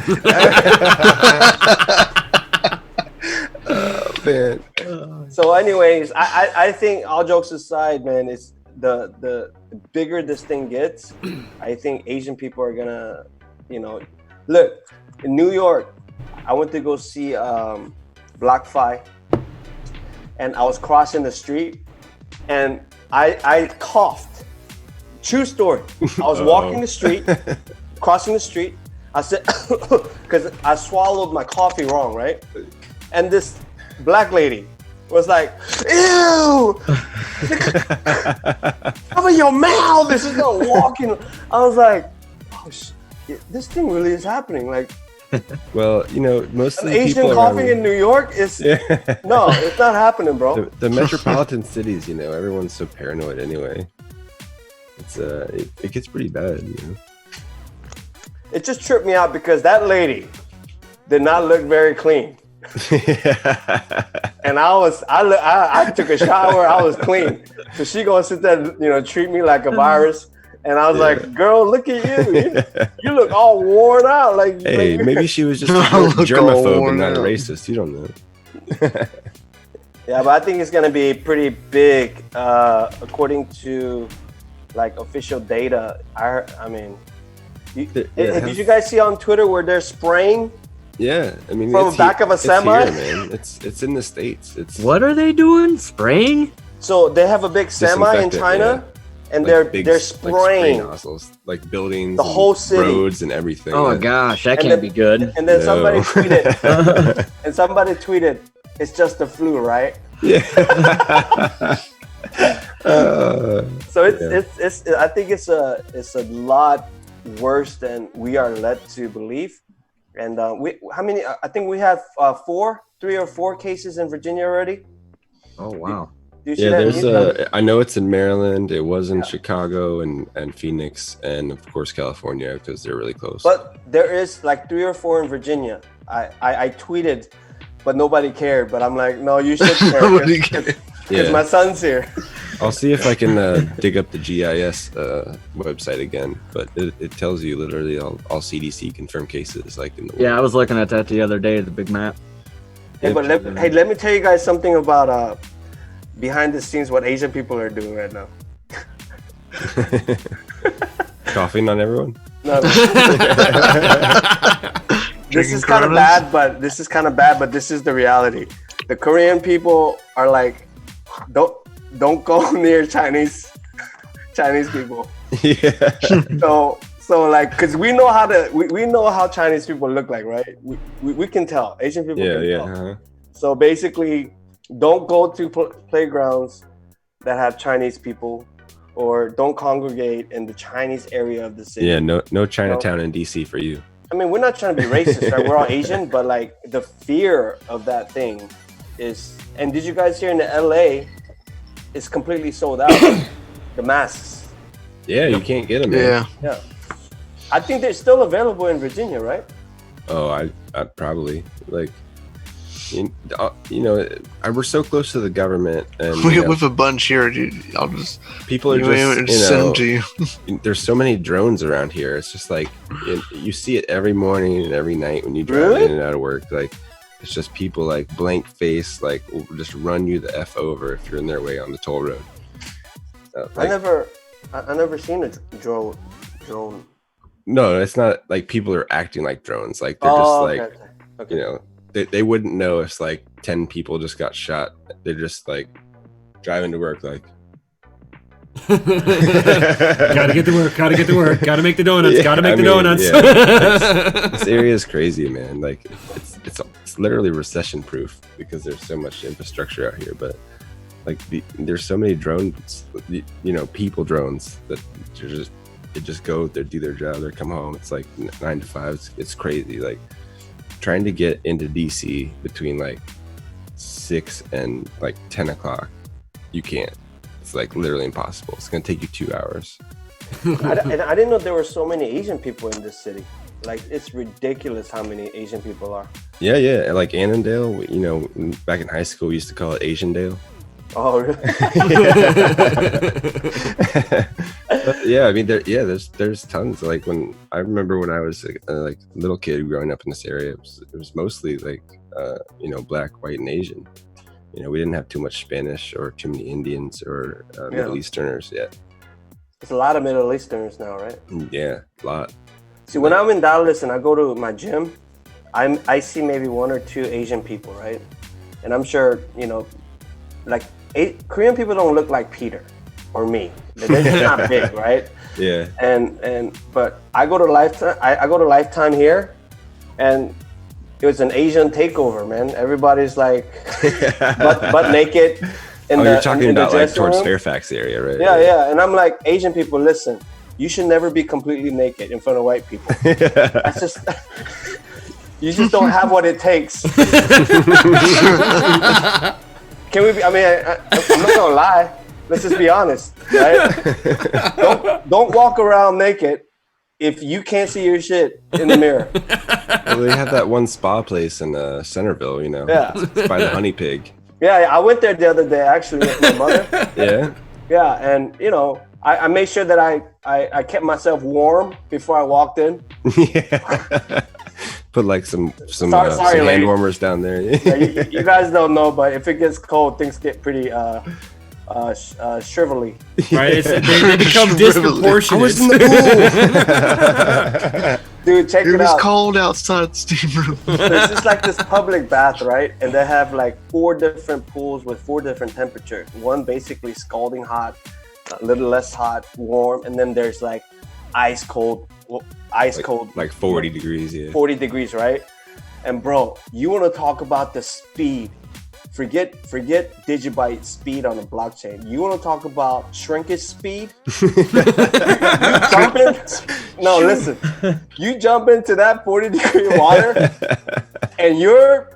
Man. So anyways, I think, all jokes aside, man, it's the bigger this thing gets, I think Asian people are gonna, look, in New York, I went to go see BlockFi, and I was crossing the street, and I coughed. True story. I was walking the street, crossing the street. I said, because I swallowed my coffee wrong, right? And this black lady was like, ew! Cover your mouth! This is not walking. I was like, oh, this thing really is happening. Like, well, most of an the Asian people coughing around- in New York is no, it's not happening, bro. the metropolitan cities, everyone's so paranoid anyway. It's it gets pretty bad, It just tripped me out because that lady did not look very clean. And I took a shower, I was clean. So she gonna sit there, treat me like a virus. And I was like, girl, look at you. You look all worn out. Hey, maybe she was just a Look all germaphobe worn and not a out. racist. You don't know. Yeah, but I think it's gonna be pretty big, according to official data. Did you guys see on Twitter where they're spraying? Yeah, I mean, From the back of a it's semi? here, man. It's in the States. It's What are they doing? Spraying? So they have a big semi in Disinfectant, China, and like big, they're like, spray spraying. nozzles, like buildings, The and whole city. roads, and everything. Oh Yeah. gosh, that And can't then- be good. And then somebody No. tweeted, it's just the flu, right? Yeah. So it's I think it's a lot worse than we are led to believe. And how many? I think we have 3 or 4 cases in Virginia already. Oh wow. Do you see Yeah, that there's news? I know it's in Maryland. It was in Chicago and Phoenix, and of course California because they're really close. But there is 3 or 4 in Virginia. I tweeted, but nobody cared. But I'm like, no, you should care Nobody because Yeah. my son's here. I'll see if I can dig up the GIS website again, but it tells you literally all CDC confirmed cases in the Yeah, I was looking at that the other day, the big map. Hey, but let me tell you guys something about behind the scenes what Asian people are doing right now. Coughing on everyone. No, this Drinking is kind of Coronas? bad, but this is the reality. The Korean people are like, don't go near Chinese people. Yeah. So because we know how Chinese people look like, right? We can tell. Asian people Yeah. can Yeah. tell. Uh-huh. So basically, don't go to playgrounds that have Chinese people, or don't congregate in the Chinese area of the city. Yeah. No Chinatown in DC for you. I mean, we're not trying to be racist, right? We're all Asian, but the fear of that thing is. And did you guys hear in the LA? It's completely sold out. The masks. Yeah, you can't get them. Man. Yeah. Yeah. I think they're still available in Virginia, right? Oh, I'd probably we're so close to the government, and With a bunch here, dude. I'll just people are send them to you. There's so many drones around here. It's just you see it every morning and every night when you drive Really? in and out of work. It's just people blank face, will just run you the F over if you're in their way on the toll road. I never seen a drone. No, it's not people are acting like drones. They're Okay. they wouldn't know if 10 people just got shot. They're just driving to work Gotta get to work, gotta make the donuts, Yeah, gotta make the donuts. This area is crazy, man. It's literally recession proof because there's so much infrastructure out here, but there's so many drones, people drones that they just go, they do their job, they come home. It's 9 to 5. It's crazy. Trying to get into DC between 6 6 and like 10 o'clock, you can't. It's like literally impossible. It's gonna take you 2 hours. And I didn't know there were so many Asian people in this city. Like, it's ridiculous how many Asian people are. Yeah. Like Annandale, you know, back in high school, we used to call it Asiandale. Oh, really? But yeah, I mean, there's tons. Like I remember when I was like a little kid growing up in this area, it was mostly like you know, black, white, and Asian. You know, we didn't have too much Spanish or too many Indians or Middle Easterners yet. There's a lot of Middle Easterners now, right? Yeah, a lot. See, when I'm in Dallas and I go to my gym, I see maybe 1 or 2 Asian people, right? And I'm sure, you know, like Korean people don't look like Peter or me. They're just not big, right? Yeah. But I go to Lifetime. I go to Lifetime here, and it was an Asian takeover, man. Everybody's like butt naked. You're talking about like towards Fairfax area, right? Yeah. And I'm like, Asian people, listen. You should never be completely naked in front of white people. That's just, you just don't have what it takes. Can we be, I mean, I'm not gonna lie. Let's just be honest, right? Don't walk around naked if you can't see your shit in the mirror. Well, they have that one spa place in Centerville, you know. Yeah. It's by the Honey Pig. Yeah, I went there the other day actually with my mother. Yeah. Yeah, and you know, I made sure that I kept myself warm before I walked in. Yeah. Put like some sorry, hand warmers down there. Yeah, you guys don't know, but if it gets cold, things get pretty shrivelly. Right? They become disproportionate. I was in the pool. Dude, check it out. It was cold outside the steam room. There's just like this public bath, right? And they have like 4 different pools with 4 different temperatures. One basically scalding hot, a little less hot, warm, and then there's like ice cold. Like 40 degrees, yeah. 40 degrees, right? And bro, you want to talk about the speed. Forget Digibyte speed on the blockchain. You want to talk about shrinkage speed? Listen. You jump into that 40-degree water and your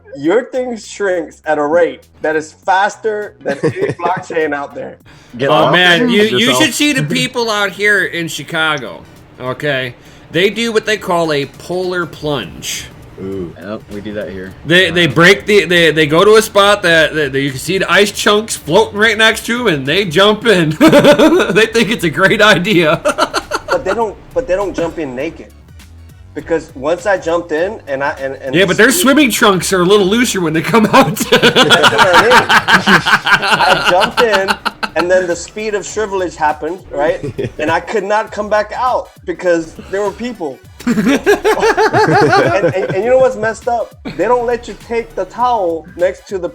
thing shrinks at a rate that is faster than any blockchain out there. Man, you should see the people out here in Chicago. Okay, they do what they call a polar plunge. Ooh, yep, we do that here. They break they go to a spot that you can see the ice chunks floating right next to them, and they jump in. They think it's a great idea. but they don't jump in naked. Because once I jumped in and yeah, but their swimming trunks are a little looser when they come out. That's what I mean. I jumped in, and then the speed of shrivelage happened, right? And I could not come back out because there were people. and you know what's messed up? They don't let you take the towel next to the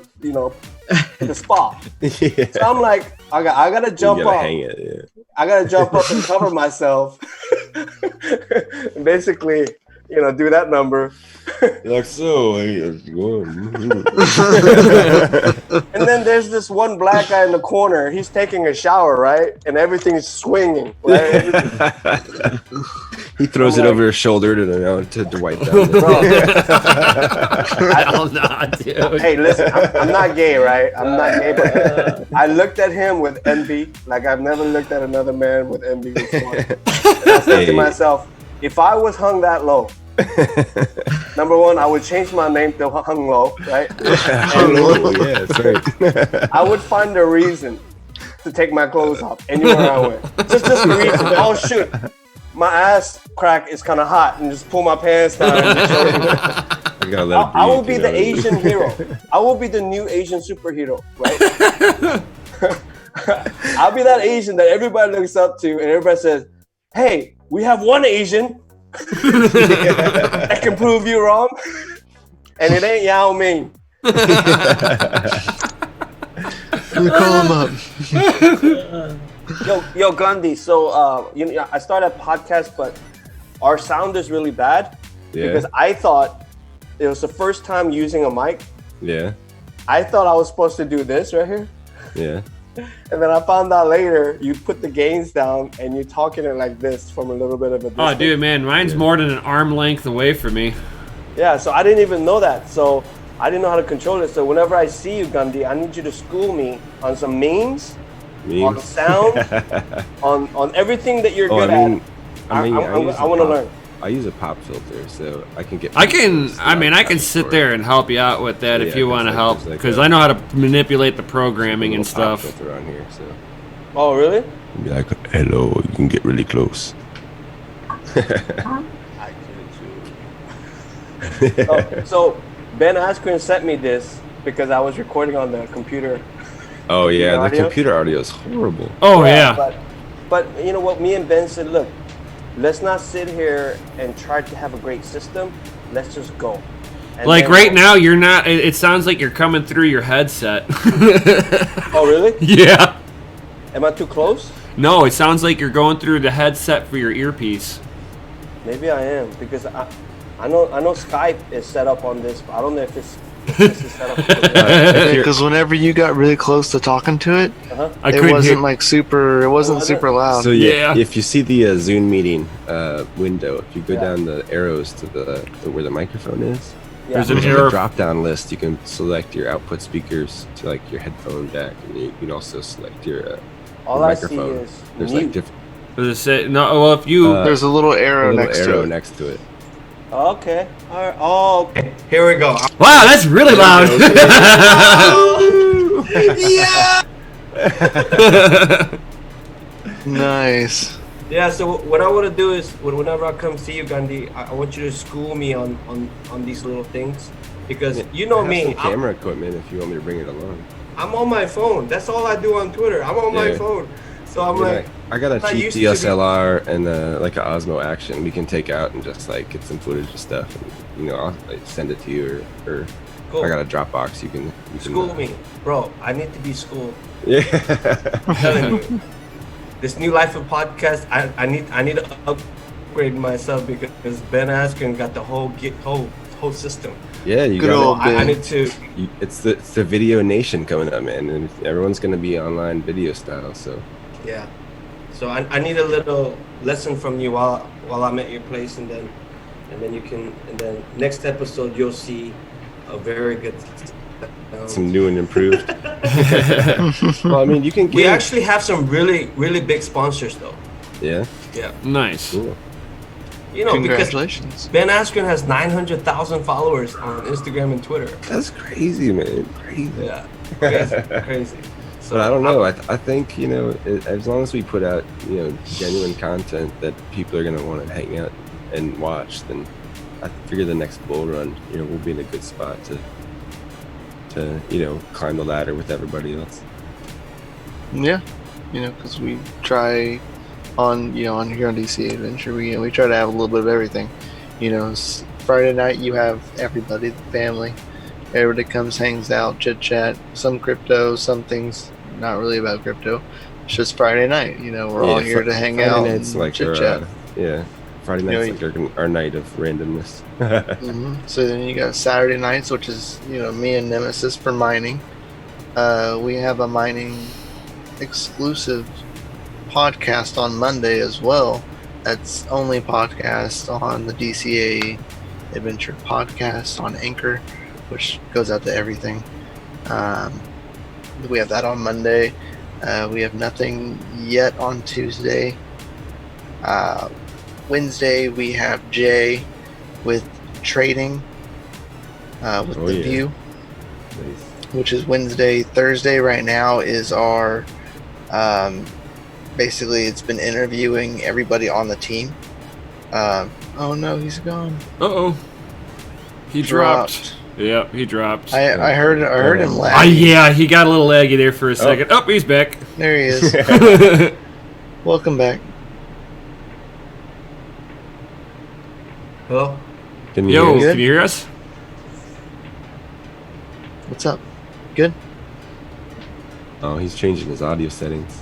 the spa. Yeah. So I'm like, I gotta jump up. Hang it, yeah. I gotta jump up and cover myself. Basically, do that number. Like so. And then there's this one black guy in the corner. He's taking a shower, right? And everything's swinging, right? He throws it over his shoulder to wipe down. Hell no, dude. Hey, listen, I'm not gay, right? I'm not gay, but I looked at him with envy, like I've never looked at another man with envy before. And I said to myself, if I was hung that low, number one, I would change my name to Hung Low, right? Hung Low, yeah, that's right. I would find a reason to take my clothes off anywhere I went. Just a reason. Oh shoot, my ass crack is kind of hot, and just pull my pants down. And I will be the Asian hero. I will be the new Asian superhero, right? I'll be that Asian that everybody looks up to, and everybody says, "Hey, we have one Asian." I can prove you wrong, and it ain't Yao Ming. Call him up. Yo, Gandhi. So, I started a podcast, but our sound is really bad because I thought it was the first time using a mic. Yeah. I thought I was supposed to do this right here. Yeah. And then I found out later you put the gains down and you're talking it like this from a little bit of a distance. Oh, dude, man, mine's more than an arm length away from me. Yeah, so I didn't even know that. So I didn't know how to control it. So whenever I see you, Gandhi, I need you to school me on some memes, on sound, on everything that you're good at. I want to learn. I use a pop filter, so I can get. I can sit there and help you out with that if you want to help, because I know how to manipulate the programming and stuff. Pop filter on here, so. Oh, really? Be like, hello, you can get really close. So Ben Askren sent me this because I was recording on the computer. Oh yeah, the computer audio is horrible. Oh yeah. But you know what? Me and Ben said, look, let's not sit here and try to have a great system. Let's just go. And like right now, you're not. It sounds like you're coming through your headset. Oh really? Yeah. Am I too close? No, it sounds like you're going through the headset for your earpiece. Maybe I am, because I know Skype is set up on this, but I don't know if this is set up. Because whenever you got really close to talking to it, it wasn't like super. It wasn't super loud. So yeah, if you see the Zoom meeting window, if you go down the arrows to where the microphone is, there's an drop down list. You can select your output speakers to like your headphone jack, and you can also select your microphone. I see is there's mute. like different. Does it say no? Well, if you there's a little arrow next to it. Okay. All right. Oh, okay. Here we go. Wow, that's really loud. Yeah. Nice. Yeah. So what I want to do is, whenever I come see you, Gandhi, I want you to school me on these little things, because you know me. Some camera equipment if you want me to bring it along. I'm on my phone. That's all I do on Twitter. I'm on my phone. So I'm like, I got a cheap DSLR and like an Osmo Action. We can take out and just like get some footage and stuff, and I'll like, send it to you, or cool. I got a Dropbox. You can school me, bro. I need to be schooled. Yeah. I'm telling you, this new life of podcast, I need to upgrade myself, because Ben Askren got the whole system. Yeah, you got it. I need to. It's the video nation coming up, man, and everyone's gonna be online video style. So. Yeah. So I need a little lesson from you while I'm at your place, and then next episode you'll see a very good. Some new and improved. Well, I mean, you can. We actually have some really big sponsors, though. Yeah. Yeah. Nice. Cool. Congratulations. Because Ben Askren has 900,000 followers on Instagram and Twitter. That's crazy, man. Crazy. Yeah. Crazy. So but I don't know. I think as long as we put out genuine content that people are gonna want to hang out and watch, then I figure the next bull run, we'll be in a good spot to climb the ladder with everybody else. Yeah, because we try on here on DCA Adventure, we try to have a little bit of everything. Friday night you have everybody, the family, everybody comes, hangs out, chit chat, some crypto, some things not really about crypto. It's just Friday night, we're all here to hang out and like chit chat. Friday night's like our night of randomness. So then you got Saturday nights, which is me and Nemesis for mining. We have a mining exclusive podcast on Monday as well. That's only podcast on the DCA Adventure podcast on Anchor, which goes out to everything. We have that on Monday. We have nothing yet on Tuesday. Wednesday we have Jay with trading with the View, which is Wednesday. Thursday right now is our basically it's been interviewing everybody on the team. Oh no, he's gone. He dropped. Yep, he dropped. I heard him laugh. Yeah, he got a little laggy there for a second. Oh, he's back. There he is. Welcome back. Hello? Can you hear us? What's up? Good? Oh, he's changing his audio settings.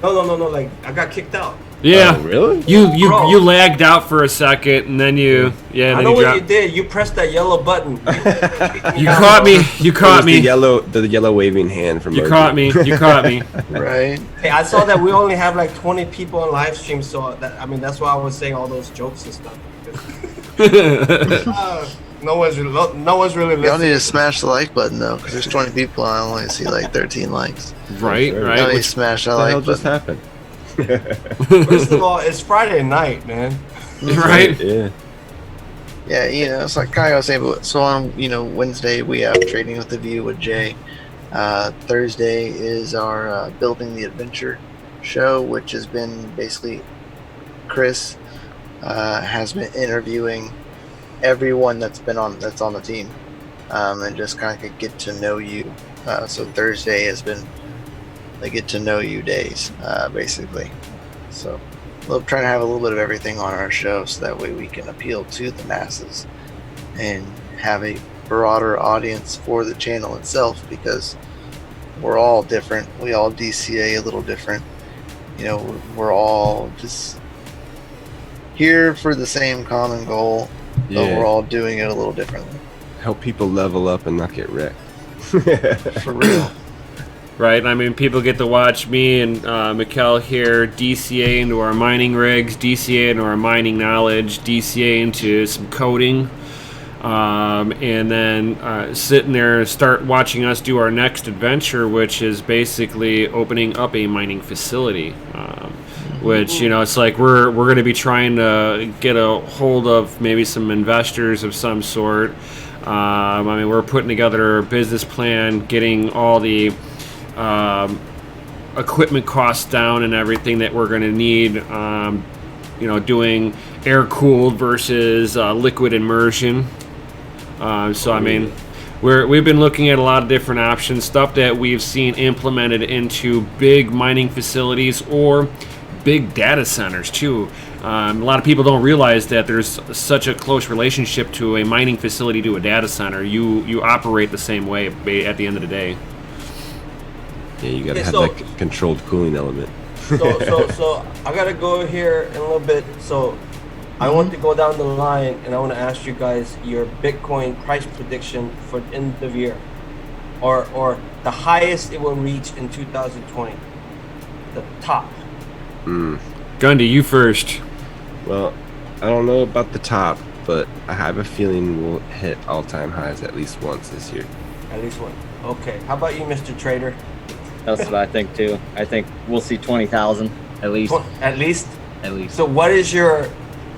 No. Like, I got kicked out. Yeah. Oh, really? You lagged out for a second, and then you I know what you did. You pressed that yellow button. You caught me. You caught me. The yellow waving hand from. You caught me. Right. Hey, I saw that we only have like 20 people on live stream, so that's why I was saying all those jokes and stuff. No one's really Y'all listening. need to smash the like button though, because there's 20 people and I only see like 13 likes. Right, Sure. Y'all right. need to Which, smash that What the hell like just button. happened? First of all, it's Friday night, man. right. Yeah. Yeah, it's like Kyle was saying. But so on, Wednesday we have Trading with the View with Jay. Thursday is our Building the Adventure show, which has been basically Chris has been interviewing everyone that's on the team, and just kind of get to know you. So Thursday has been the get to know you days, basically. So we'll try to have a little bit of everything on our show, so that way we can appeal to the masses and have a broader audience for the channel itself, because we're all different. We all DCA a little different. We're all just here for the same common goal, but Yeah. we're all doing it a little differently. Help people level up and not get wrecked. For real. Right, I mean, people get to watch me and Mikkel here DCA into our mining rigs, DCA into our mining knowledge, DCA into some coding, and then sitting there and start watching us do our next adventure, which is basically opening up a mining facility. Which, it's like we're going to be trying to get a hold of maybe some investors of some sort. I mean, we're putting together a business plan, getting all the equipment costs down and everything that we're going to need, doing air cooled versus liquid immersion. So I mean, we've been looking at a lot of different options, stuff that we've seen implemented into big mining facilities or big data centers too. A lot of people don't realize that there's such a close relationship to a mining facility to a data center. You operate the same way at the end of the day. Yeah, you gotta Okay, have so- that controlled cooling element. So I gotta go here in a little bit. So I want to go down the line, and I want to ask you guys your Bitcoin price prediction for the end of year, or the highest it will reach in 2020, the top. Gundy, you first. Well, I don't know about the top, but I have a feeling we'll hit all-time highs at least once this year. At least one. Okay. How about you, Mr. Trader? That's what I think too. I think we'll see 20,000 at least. At least. At least. So what is your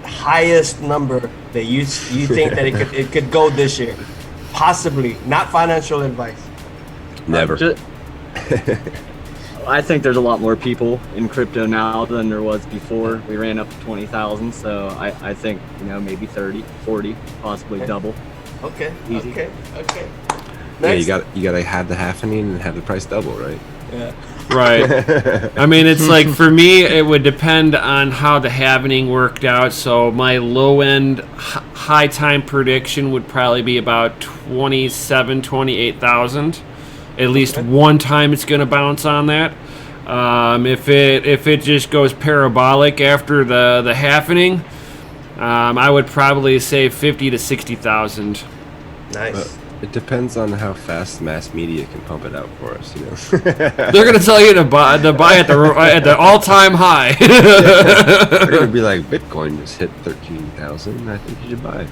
highest number that you think that it could go this year? Possibly. Not financial advice. Never. I think there's a lot more people in crypto now than there was before. We ran up to 20,000, so I think maybe 30, 40, possibly Okay. double. Okay. Easy. Okay. Yeah, Next. you gotta have the happening and have the price double, right? Yeah. Right. I mean, it's like for me, it would depend on how the halvening worked out. So my low end high time prediction would probably be about 28,000. At least one time it's going to bounce on that. If it just goes parabolic after the halvening, I would probably say 50 to 60,000. Nice. It depends on how fast mass media can pump it out for us, They're going to tell you to buy at the all-time high. They're gonna be like, Bitcoin just hit 13,000. I think you should buy.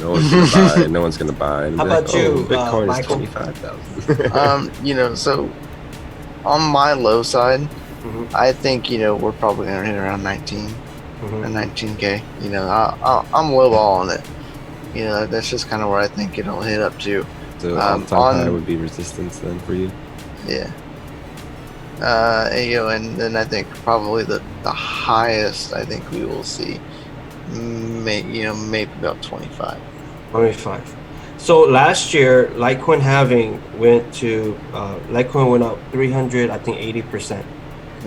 No one's gonna buy. No one's gonna buy. And How be like, about you, Bitcoin is Michael? 25,000. So on my low side, Mhm. I think we're probably gonna hit around 19 Mhm. or 19K. I'm low ball on it. That's just kind of where I think it'll hit up to. So all-time high on- would be resistance then for you. Yeah. And then I think probably the highest I think we will see, maybe about 25. 25. So last year, Litecoin halving Litecoin went up 300, I think 80%.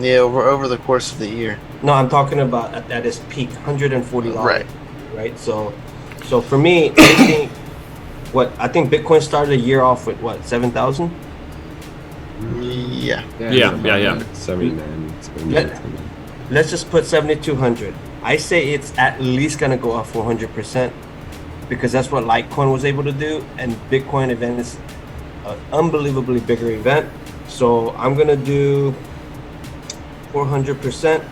Yeah, over the course of the year. No, I'm talking about at its peak, $140. Right. Right. So for me, I think Bitcoin started the year off with 7,000. Yeah. Yeah. 79. Let's just put 7,200. I say it's at least gonna go up 400%, because that's what Litecoin was able to do, and Bitcoin event is an unbelievably bigger event. So I'm gonna do 400%,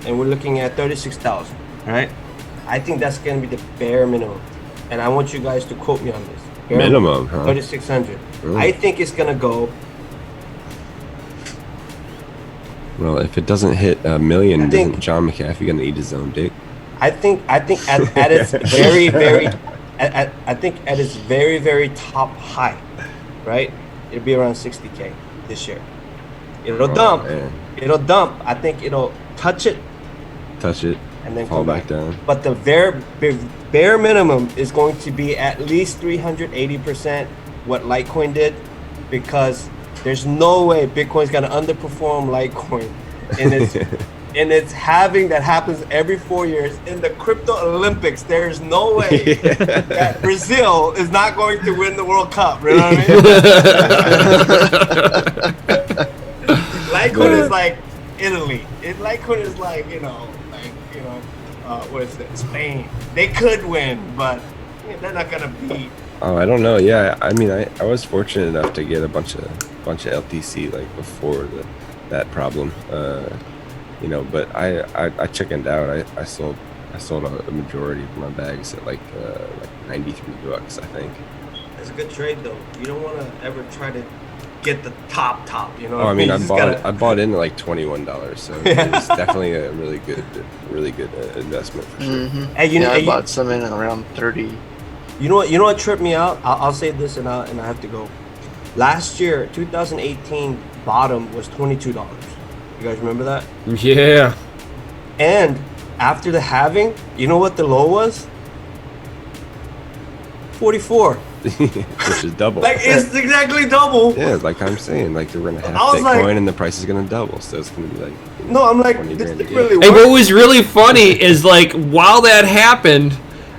and we're looking at 36,000. Right? I think that's gonna be the bare minimum. and I want you guys to quote me on this. Minimum, huh? 3,600. Really? I think it's gonna go. Well, if it doesn't hit $1 million, I think- isn't John McAfee gonna eat his own dick? I think at its very I think at its very top height, right? It'll be around 60K this year. It'll dump. Man. It'll dump. I think it'll touch it and then fall come back down. But the bare minimum is going to be at least 380% what Litecoin did, because there's no way Bitcoin's gonna underperform Litecoin in its halving that happens every 4 years in the crypto Olympics. There's no way that Brazil is not going to win the World Cup. You know what I mean? Litecoin is like Italy. Litecoin is like what is it? Spain. They could win, but they're not gonna beat. Oh, I don't know. Yeah, I mean, I was fortunate enough to get a bunch of LTC like before that problem. But I chickened out. I sold a majority of my bags at like $93, I think. It's a good trade though. You don't want to ever try to get the top. You know. Oh, I mean, You I just bought in at like $21, so it was definitely a really good investment for sure. Mm-hmm. Hey, I bought some in around 30. You know what tripped me out? I'll say this and I have to go. Last year, 2018 bottom was $22. You guys remember that? Yeah. And after the halving, you know what the low was? 44. Which is double. Like, it's exactly double. Yeah, like I'm saying, like they're gonna have I was Bitcoin like- and the price is gonna double, so it's gonna be like. No, I'm like, 20 this grand a thing year. really Hey, what works. was really funny is like while that happened,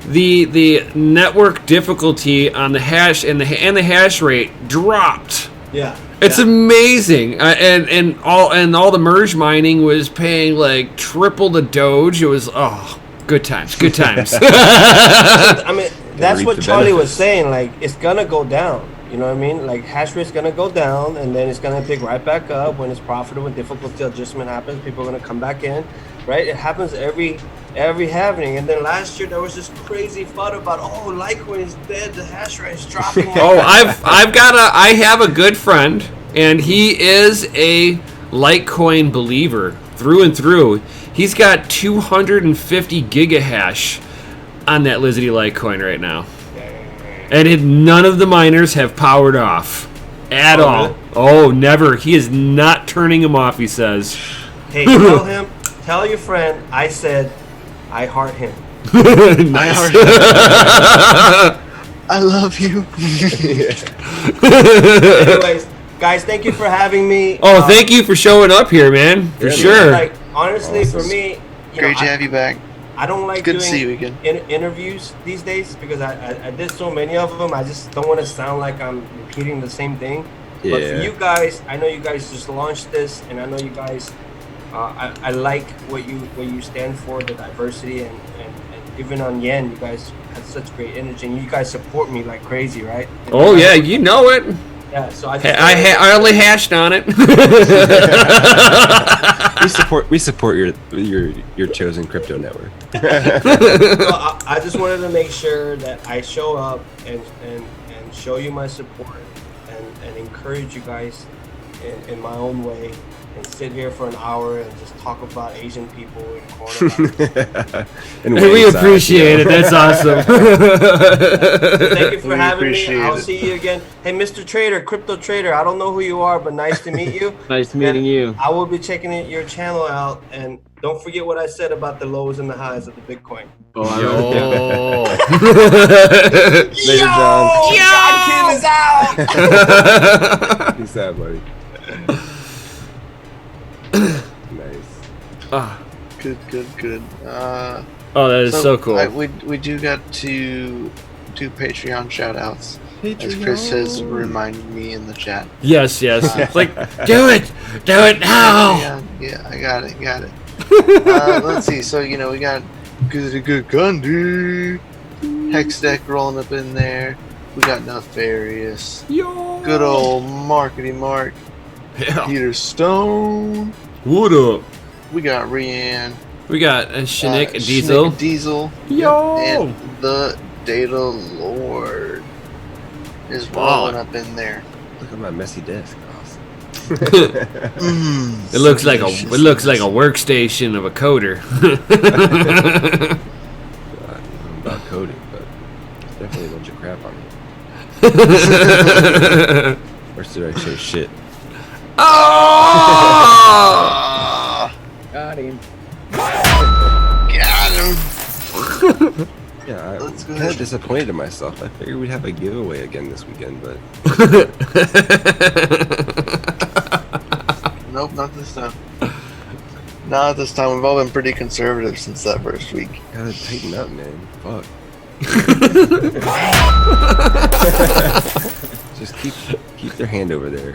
the network difficulty on the hash and the hash rate dropped. Yeah. It's amazing, and all the merge mining was paying like triple the Doge. It was good times, good times. I mean, that's reap what the Charlie was benefits. saying. Like, it's gonna go down. You know what I mean? Like, hash rate's gonna go down, and then it's gonna pick right back up when it's profitable. When difficulty adjustment happens, people are gonna come back in, right? It happens every halving. And then last year there was this crazy FUD about, Litecoin is dead, the hash rate is dropping. I have a good friend, and he is a Litecoin believer through and through. He's got 250 gigahash on that Lizzie Litecoin right now. And none of the miners have powered off at all. Really? Oh, never. He is not turning them off, he says. Hey, tell your friend I said I heart him. Nice. I love you. Anyways, guys, thank you for having me. Oh, thank you for showing up here, man. For sure. Like, honestly, for me, Great to have you back. I don't like Good to doing see you again. interviews these days because I did so many of them. I just don't want to sound like I'm repeating the same thing. But for Yeah. you guys, I know you guys just launched this, and I know you guys. I like what you stand for, the diversity, and even on Yen, you guys have such great energy, and you guys support me like crazy, right? Oh, yeah, you know it. Yeah. So I I only hashed on it. We support your chosen crypto network. I just wanted to make sure that I show up and show you my support and encourage you guys in my own way, and sit here for an hour and just talk about Asian people in coronavirus. And We wait inside, appreciate you it. know? That's awesome. Thank you for We having me. appreciate I'll it. see you again. Hey, Mr. Trader, Crypto Trader, I don't know who you are, but nice to meet you. Nice meeting you. I will be checking your channel out, and don't forget what I said about the lows and the highs of the Bitcoin. Oh, I wrote it down. Later, John. John Kim is out. Peace out, buddy. Nice. Good. Oh, that is so cool. We do got to do Patreon shout outs. As Chris has reminded me in the chat. Yes. Like, do it now. Yeah, I got it. Let's see. So, we got good Gandhi, Hex Deck rolling up in there. We got Nefarious. Yo. Good old Markety Mark. Yeah. Peter Stone. What up? We got Rianne. We got Shinik Shinik Diesel. Diesel. Yo. And the Data Lord is rolling up in there. Look at my messy desk. Awesome. It looks like a workstation of a coder. I don't know about coding, but there's definitely a bunch of crap on here. Or should I say shit? Oh! Got him. Got him. Yeah, I'm Let's go kind of ahead. disappointed in myself. I figured we'd have a giveaway again this weekend, but Nope, not this time. Not this time. We've all been pretty conservative since that first week. gotta tighten up, man. Fuck. Just keep their hand over there.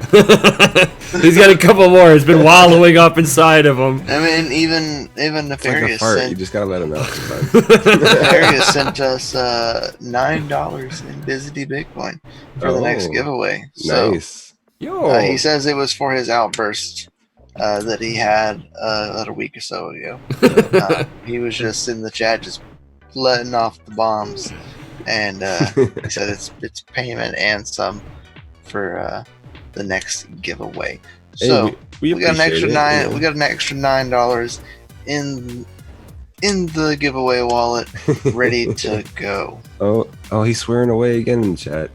He's got a couple more. It's been wallowing up inside of him. I mean, even It's like a Nefarious fart. You sent, just gotta let them out sometimes. Nefarious sent us $9 in Busy Bitcoin for the next Oh, giveaway. So Nice. he says it was for his outburst that he had about a week or so ago. He was just in the chat, just letting off the bombs, and he said it's payment and some for the next giveaway. Hey, So we we got an extra appreciate it, nine. yeah. We got an extra $9 in the giveaway wallet, ready to go. Oh, he's swearing away again in the chat.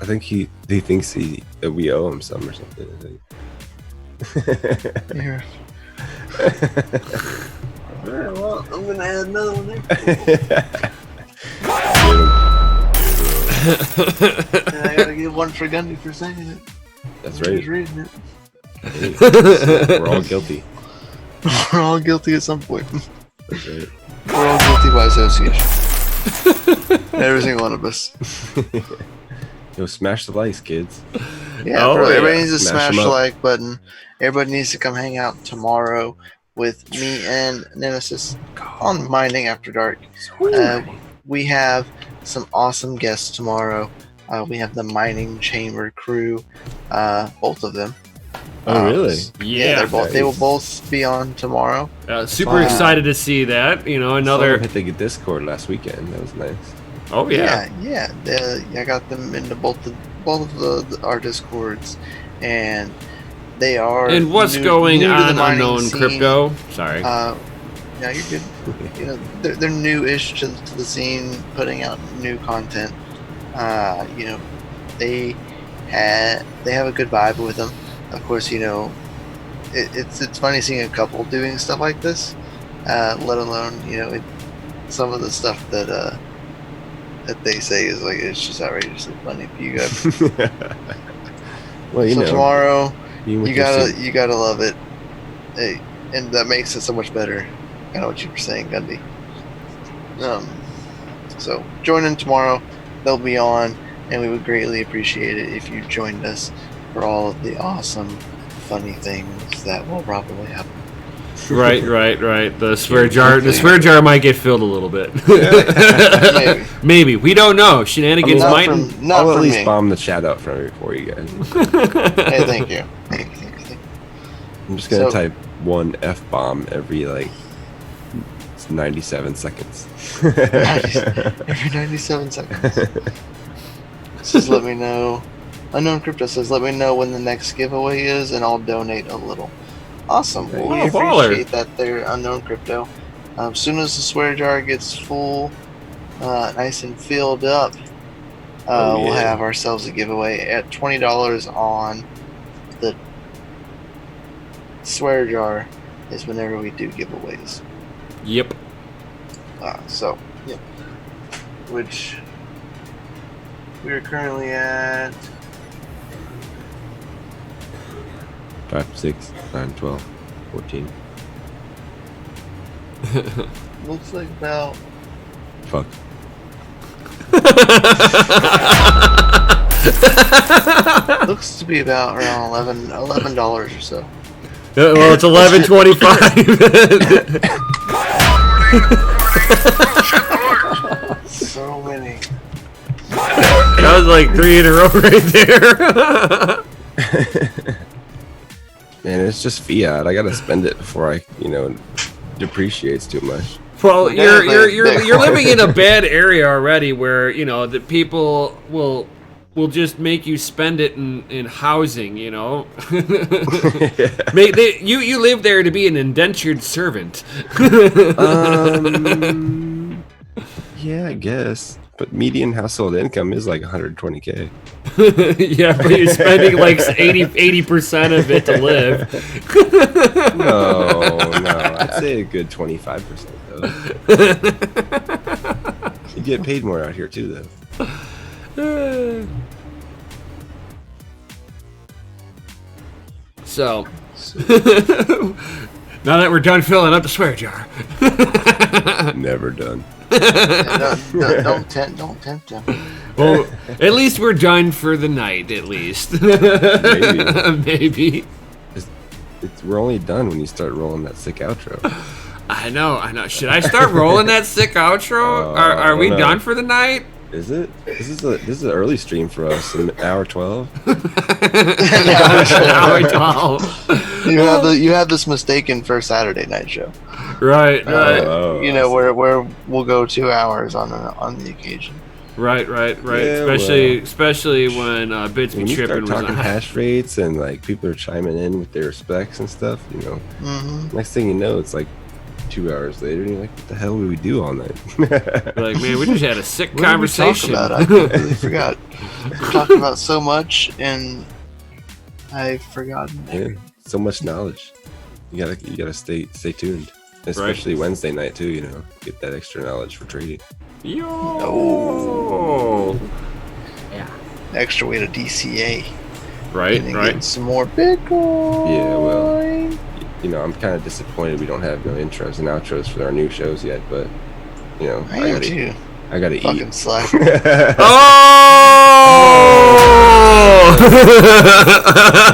I think he thinks that we owe him some or something. I think. Here. Alright, well, I'm gonna add another one there. And I gotta give one for Gundy for saying it. That's He's right. reading it. Hey, we're all guilty. We're all guilty at some point. That's right. We're all guilty by association. Every single one of us. Yo, smash the likes, kids. Yeah, Oh, bro, yeah. everybody needs to Smash smash 'em the up. like button. Everybody needs to come hang out tomorrow with me and Nemesis on Mining After Dark. We have some awesome guests tomorrow. We have the Mining Chamber crew, both of them. Oh, really? Yeah, they're both. They will both be on tomorrow. Super excited to see that. You know, Another another. hit the Discord last weekend. That was nice. Oh yeah. Yeah. I got them into both of our Discords, and they are. And what's new going to the on, mining unknown scene. crypto? Sorry. Yeah, you're good. You know, they're new-ish to the scene, putting out new content. You know, they have a good vibe with them. Of course, you know, it's funny seeing a couple doing stuff like this. Let alone, you know, some of the stuff that they say is like, it's just outrageously funny. You got Well, you so know. tomorrow. You with You your gotta suit. you gotta love it, hey, and that makes it so much better. I know what you were saying, Gundy. So join in tomorrow. They'll be on, and we would greatly appreciate it if you joined us for all of the awesome, funny things that will probably happen. Right. The swear jar might get filled a little bit. Maybe. Maybe. We don't know. Shenanigans Not might. from, not I'll at from least me. bomb the chat out for you guys. Hey, thank you. Thank you. I'm just gonna So- type one F bomb every 97 seconds. Every 97 seconds. Says, let me know. Unknown Crypto says, let me know when the next giveaway is, and I'll donate a little. Awesome. Well, we Oh, baller. appreciate that there, Unknown Crypto. As soon as the swear jar gets full, nice and filled up, we'll yeah. have ourselves a giveaway at $20 on the swear jar is whenever we do giveaways. Yep. So, yep. Which we are currently at 5, 6, 9, 12, 14. looks like about Fuck. looks to be about around $11 or so. Well, it's 11:25. So many. That was like 3 in a row right there. Man, it's just fiat. I gotta spend it before it depreciates too much. Well, We're you're definitely living in a bad area already, where the people will just make you spend it in housing. You live there to be an indentured servant. Yeah, I guess. But median household income is like 120K. Yeah, but you're spending like 80% of it to live. No, I'd say a good 25% though. You get paid more out here too, though. So, now that we're done filling up the swear jar. Never done. Don't tempt him. Well, at least we're done for the night, at least. Maybe. We're only done when you start rolling that sick outro. I know. Should I start rolling that sick outro? Are we done for the night? Is it? This is an early stream for us, an hour 12. Hour 12. You have this mistaken for Saturday night show. Right. Where we'll go 2 hours on the occasion. Right. Yeah, especially when Bits when Be you Tripping start was talking on. hash rates and like people are chiming in with their specs and stuff, Mm-hmm. Next thing you know, it's like 2 hours later, and you're like, what the hell did we do all night? Like, man, we just had a sick What did we conversation. talk about? I completely forgot. We're talking about so much, and I've forgotten. Yeah, so much knowledge. You gotta stay tuned, especially Wednesday night too. Get that extra knowledge for trading. Yo. Oh. Extra way to DCA. Right. And get some more Bitcoin. Yeah, well, I'm kind of disappointed we don't have no intros and outros for our new shows yet, but I am too. I gotta Fucking eat. slack.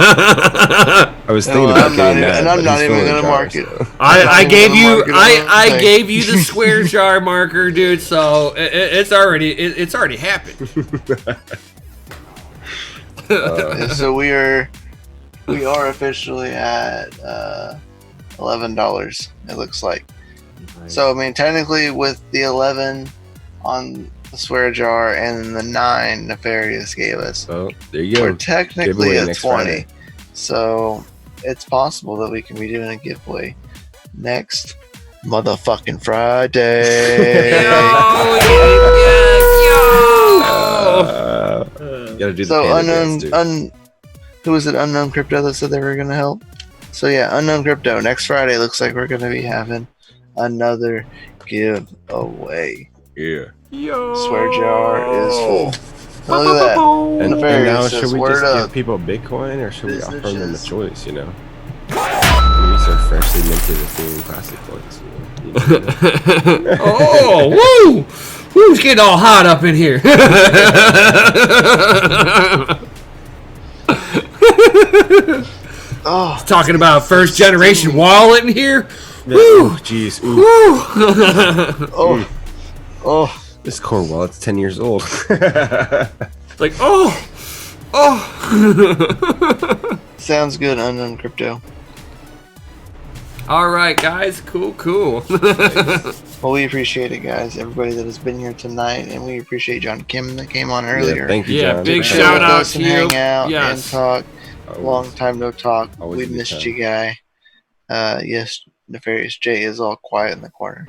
I was thinking about getting that, and I'm but not he's even filling gonna jars, mark it. so. I gave you I gave you the square jar marker, dude. So it's already happened. So we are officially at $11. It looks like. So I mean, technically, with the 11 on the swear jar and the 9 Nefarious gave us, Oh, there you go. we're technically Giveaway at next 20. Friday. So it's possible that we can be doing a giveaway next motherfucking Friday. You gotta do the So panda dance, dude. who was it? Unknown Crypto that said they were gonna help. So yeah, Unknown Crypto. Next Friday looks like we're gonna be having another giveaway. Yeah. Swear jar is full. Look at that. And Nefarious now, says, should we "Word just up." give people Bitcoin, or should we offer them a Businesses. choice? Maybe some freshly minted Ethereum Classic coins. Oh, woo! Who's getting all hot up in here? Oh, Talking about first generation wallet in here. Yeah, Woo! oh, jeez. Ooh. Woo! oh, This core wallet's 10 years old. Like, oh. sounds good, Unknown Crypto. All right, guys. Cool. Well, we appreciate it, guys. Everybody that has been here tonight, and we appreciate John Kim that came on earlier. Yeah, thank you, Yeah, John. big Chill shout with out us to and you. hang out Yes. and talk. Always. Long time no talk. Always We a good missed time. you, guy. Yes, Nefarious J is all quiet in the corner.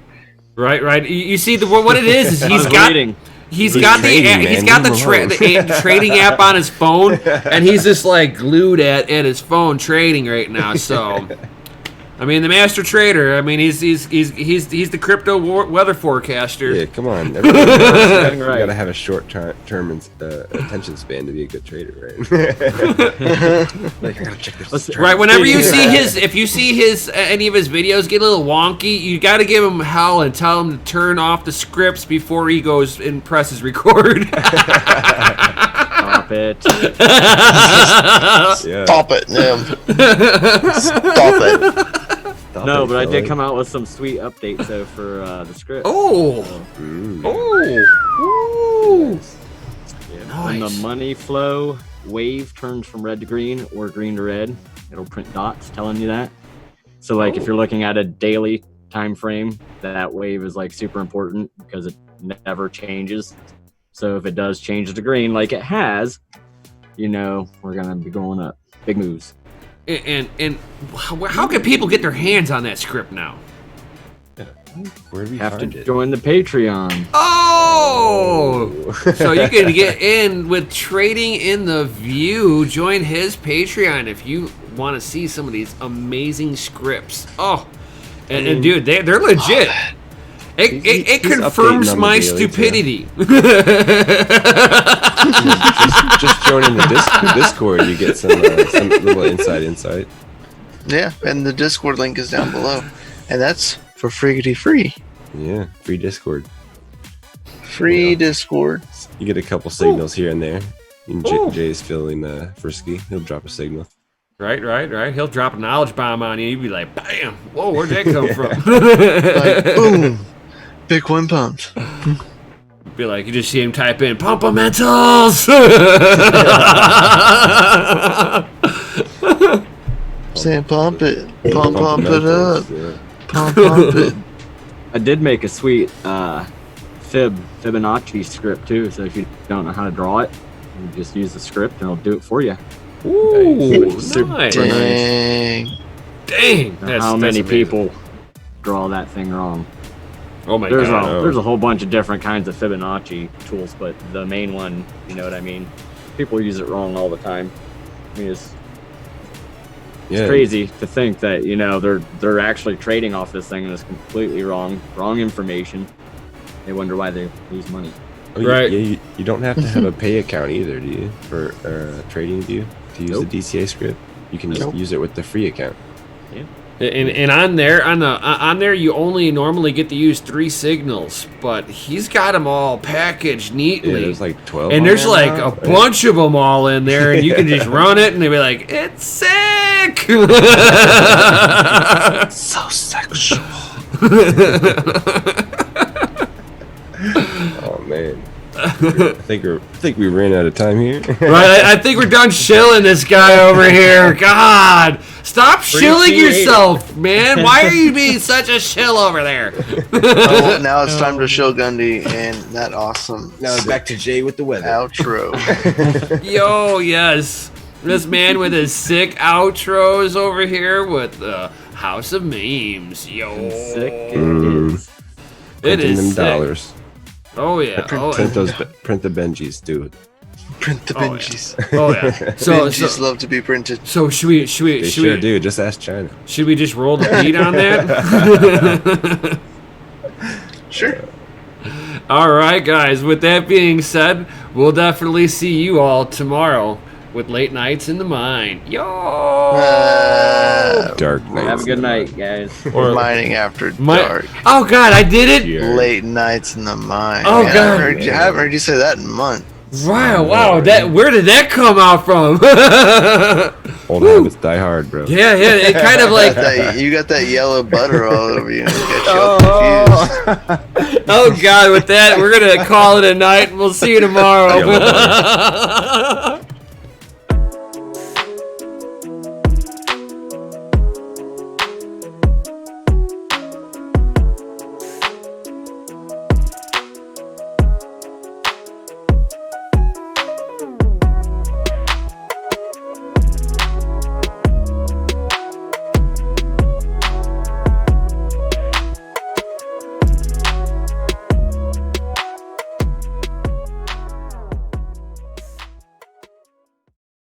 Right. You see what it is I was reading. He's He's got trading, man. he's got the Leave him the trading app on his phone, and he's just like glued at his phone trading right now. So, I mean, the master trader. I mean, he's the crypto weather forecaster. Yeah, come on. Everybody Right. you gotta have a short-term attention span to be a good trader, right? Like, I gotta check this. Right. Whenever you see Yeah. if you see any of his videos get a little wonky, you got to give him hell and tell him to turn off the scripts before he goes and presses record. Stop it. Yeah. Stop it, Nim. Stop it. Stop No, it, but I did fella. come out with some sweet updates though for the script. Oh. Mm. Oh. When the Nice. money flow wave turns from red to green or green to red, it'll print dots telling you that. So like if you're looking at a daily time frame. That wave is like super important because it never changes. So if it does change to green like it has, you know, we're gonna be going up. Big moves. And how can people get their hands on that script now? Where do we Have to find it? join the Patreon. Oh, so you can get in with Trading in the View. Join his Patreon if you want to see some of these amazing scripts. Oh, and dude, they're legit. It he's confirms updating on the my daily, stupidity. just joining the Discord, you get some little insight. Yeah, and the Discord link is down below, and that's for free. Yeah, free Discord. Free Discord. You get a couple signals here and there. And Jay's feeling frisky. He'll drop a signal. Right. He'll drop a knowledge bomb on you. You'd be like, bam! Whoa, where'd that come from? Like, boom! Bitcoin pumped. Be like, you just see him type in Pumpamentals. Saying pump it. Pump it up. Yeah. Pump it. I did make a sweet Fibonacci script too, so if you don't know how to draw it, you just use the script and it'll do it for you. Ooh, Super nice. Dang. Dang. How many people draw that thing wrong? Oh my There's god. there's a whole bunch of different kinds of Fibonacci tools, but the main one, you know what I mean? People use it wrong all the time. I mean, it's crazy to think that, you know, they're actually trading off this thing and it's completely wrong information. They wonder why they lose money. Oh, Right. You don't have to have a pay account either, do you? For Trading View to use the DCA script, you can just use it with the free account. Yeah. And on there you only normally get to use 3 signals, but he's got them all packaged Yeah, neatly. there's like 12. And on there's there like now. a bunch of them all in there, and you can just run it, and they'll be like, "It's sick." So sexual. Oh man. I think we ran out of time here. Right? I think we're done shilling this guy over here. God, stop shilling yourself, man. Why are you being such a shill over there? Oh, now it's time to show Gundy and that awesome Now back to Jay with the weather. outro. Yo, yes. This man with his sick outros over here with the House of Memes. Yo. Sick it is. It Printing is them sick. dollars. Oh, yeah. Oh, Print the Benjis, dude. Print the Oh, yeah. Benjis. oh, yeah. Benjis love to be printed. So should we They sure do. Just ask China. should we just roll the beat on that? Sure. All right, guys. With that being said, we'll definitely see you all tomorrow with Late Nights in the Mine. Yo! Dark nights. Have a good night, guys. Mining after dark. Oh God, I did it! Yeah. Late nights in the mine. Oh, Man, God. I haven't heard you say that in months. Wow, where did that come out from? Old habits die hard, bro. yeah, it kind of like, You got that yellow butter all over you. And get you all confused. oh God, with that, we're gonna call it a night, and we'll see you tomorrow. Yellow butter.